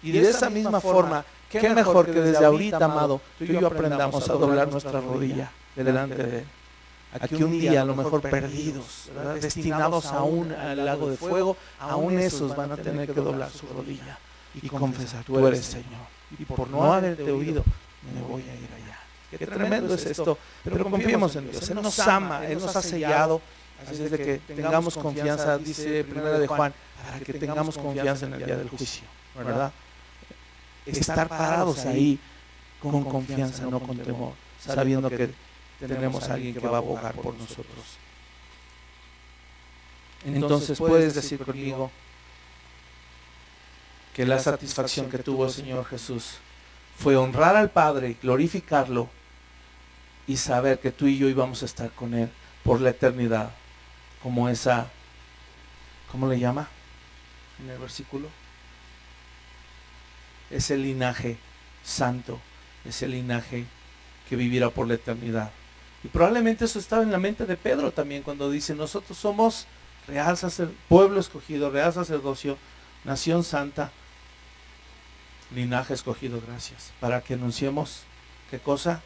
Y de esa misma forma, qué mejor que desde ahorita, amado, tú y yo aprendamos a doblar nuestra rodilla delante de Él. Aquí un día a lo mejor perdidos, ¿verdad? Destinados aún al lago de fuego, aún esos van a tener que doblar su rodilla y confesar, tú eres Señor. Y por no haberte oído, me voy a ir allá. Qué tremendo es esto, pero confiemos en Dios. Él nos ama, Él nos ha sellado. Así es de que tengamos confianza, dice Primera de Juan, para que tengamos confianza en el día del juicio, ¿verdad? Estar parados ahí con confianza, no con temor, sabiendo que tenemos a alguien que va a abogar por nosotros. Entonces puedes decir conmigo que la satisfacción que tuvo el Señor Jesús fue honrar al Padre, glorificarlo y saber que tú y yo íbamos a estar con Él por la eternidad, como esa, ¿cómo le llama en el versículo? Ese linaje santo, ese linaje que vivirá por la eternidad. Y probablemente eso estaba en la mente de Pedro también cuando dice, nosotros somos pueblo escogido, real sacerdocio, nación santa, linaje escogido, gracias, para que anunciemos, ¿qué cosa?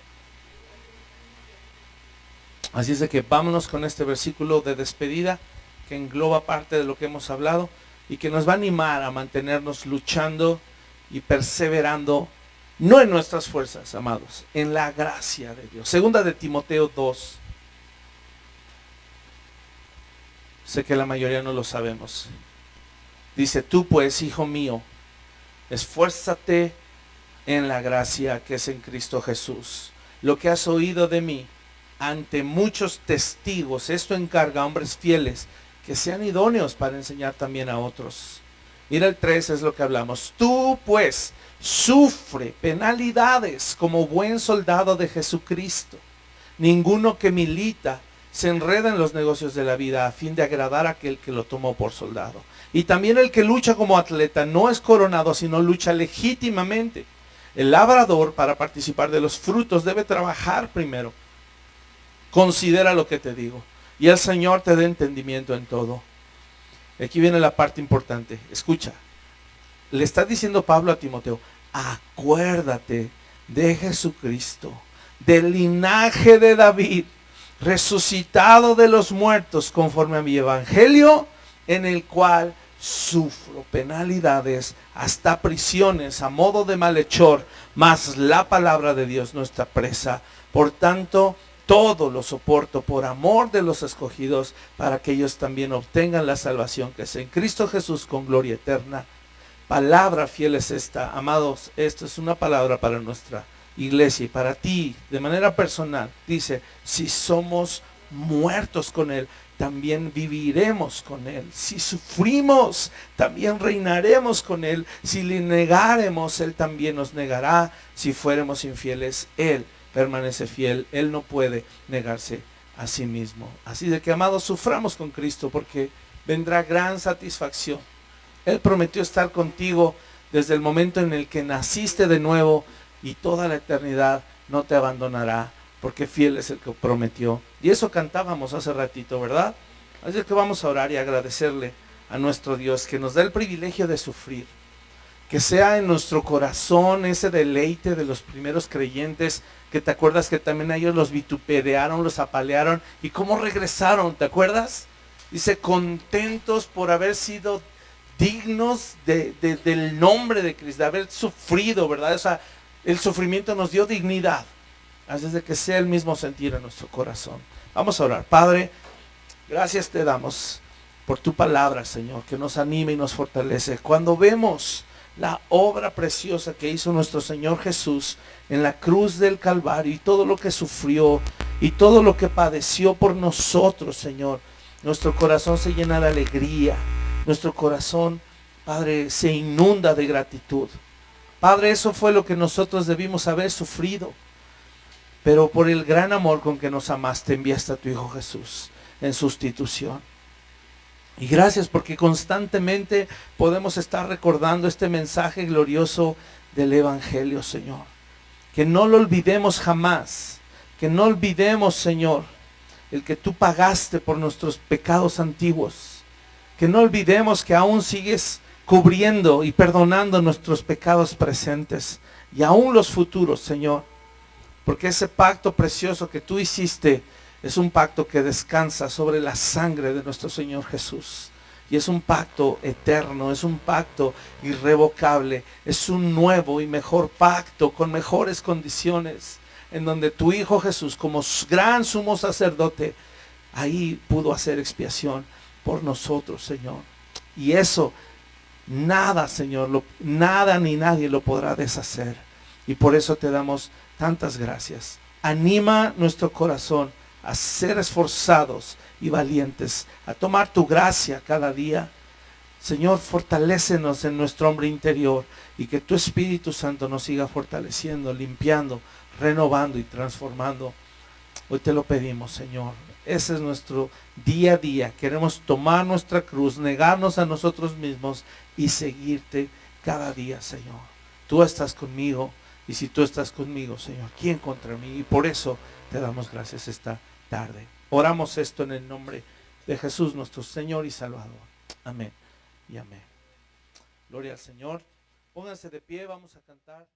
Así es de que vámonos con este versículo de despedida que engloba parte de lo que hemos hablado y que nos va a animar a mantenernos luchando y perseverando, no en nuestras fuerzas, amados, en la gracia de Dios. Segunda de Timoteo 2. Sé que la mayoría no lo sabemos. Dice, tú pues, hijo mío, esfuérzate en la gracia que es en Cristo Jesús. Lo que has oído de mí ante muchos testigos, esto encarga a hombres fieles que sean idóneos para enseñar también a otros. Mira el 3 es lo que hablamos. Tú pues sufre penalidades como buen soldado de Jesucristo. Ninguno que milita se enreda en los negocios de la vida a fin de agradar a aquel que lo tomó por soldado. Y también el que lucha como atleta no es coronado, sino lucha legítimamente. El labrador, para participar de los frutos, debe trabajar primero. Considera lo que te digo, y el Señor te dé entendimiento en todo. Aquí viene la parte importante. Escucha, le está diciendo Pablo a Timoteo, acuérdate de Jesucristo, del linaje de David, resucitado de los muertos conforme a mi evangelio, en el cual sufro penalidades, hasta prisiones a modo de malhechor, mas la palabra de Dios no está presa. Por tanto, todo lo soporto por amor de los escogidos, para que ellos también obtengan la salvación que es en Cristo Jesús con gloria eterna. Palabra fiel es esta, amados. Esto es una palabra para nuestra iglesia y para ti de manera personal. Dice, si somos muertos con Él, también viviremos con Él. Si sufrimos, también reinaremos con Él. Si le negaremos, Él también nos negará. Si fuéramos infieles, Él permanece fiel. Él no puede negarse a sí mismo. Así de que, amados, suframos con Cristo, porque vendrá gran satisfacción. Él prometió estar contigo desde el momento en el que naciste de nuevo, y toda la eternidad no te abandonará, porque fiel es el que prometió. Y eso cantábamos hace ratito, ¿verdad? Así que vamos a orar y agradecerle a nuestro Dios que nos da el privilegio de sufrir. Que sea en nuestro corazón ese deleite de los primeros creyentes, que te acuerdas que también a ellos los vituperaron, los apalearon, y cómo regresaron, ¿te acuerdas? Dice, contentos por haber sido dignos del nombre de Cristo, de haber sufrido, ¿verdad? O sea, el sufrimiento nos dio dignidad. Así de que sea el mismo sentir en nuestro corazón. Vamos a orar. Padre, gracias te damos por tu palabra, Señor, que nos anima y nos fortalece. Cuando vemos la obra preciosa que hizo nuestro Señor Jesús en la cruz del Calvario, y todo lo que sufrió y todo lo que padeció por nosotros, Señor, nuestro corazón se llena de alegría. Nuestro corazón, Padre, se inunda de gratitud. Padre, eso fue lo que nosotros debimos haber sufrido. Pero por el gran amor con que nos amaste, enviaste a tu Hijo Jesús en sustitución. Y gracias porque constantemente podemos estar recordando este mensaje glorioso del Evangelio, Señor. Que no lo olvidemos jamás. Que no olvidemos, Señor, el que tú pagaste por nuestros pecados antiguos. Que no olvidemos que aún sigues cubriendo y perdonando nuestros pecados presentes y aún los futuros, Señor. Porque ese pacto precioso que tú hiciste es un pacto que descansa sobre la sangre de nuestro Señor Jesús. Y es un pacto eterno, es un pacto irrevocable, es un nuevo y mejor pacto con mejores condiciones, en donde tu Hijo Jesús, como gran sumo sacerdote, ahí pudo hacer expiación por nosotros, Señor. Y eso, nada, Señor, nada ni nadie lo podrá deshacer. Y por eso te damos tantas gracias. Anima nuestro corazón a ser esforzados y valientes, a tomar tu gracia cada día. Señor, fortalécenos en nuestro hombre interior, y que tu Espíritu Santo nos siga fortaleciendo, limpiando, renovando y transformando. Hoy te lo pedimos, Señor. Ese es nuestro día a día. Queremos tomar nuestra cruz, negarnos a nosotros mismos y seguirte cada día, Señor. Tú estás conmigo, y si tú estás conmigo, Señor, ¿quién contra mí? Y por eso te damos gracias esta tarde. Oramos esto en el nombre de Jesús, nuestro Señor y Salvador. Amén y amén. Gloria al Señor. Pónganse de pie, vamos a cantar.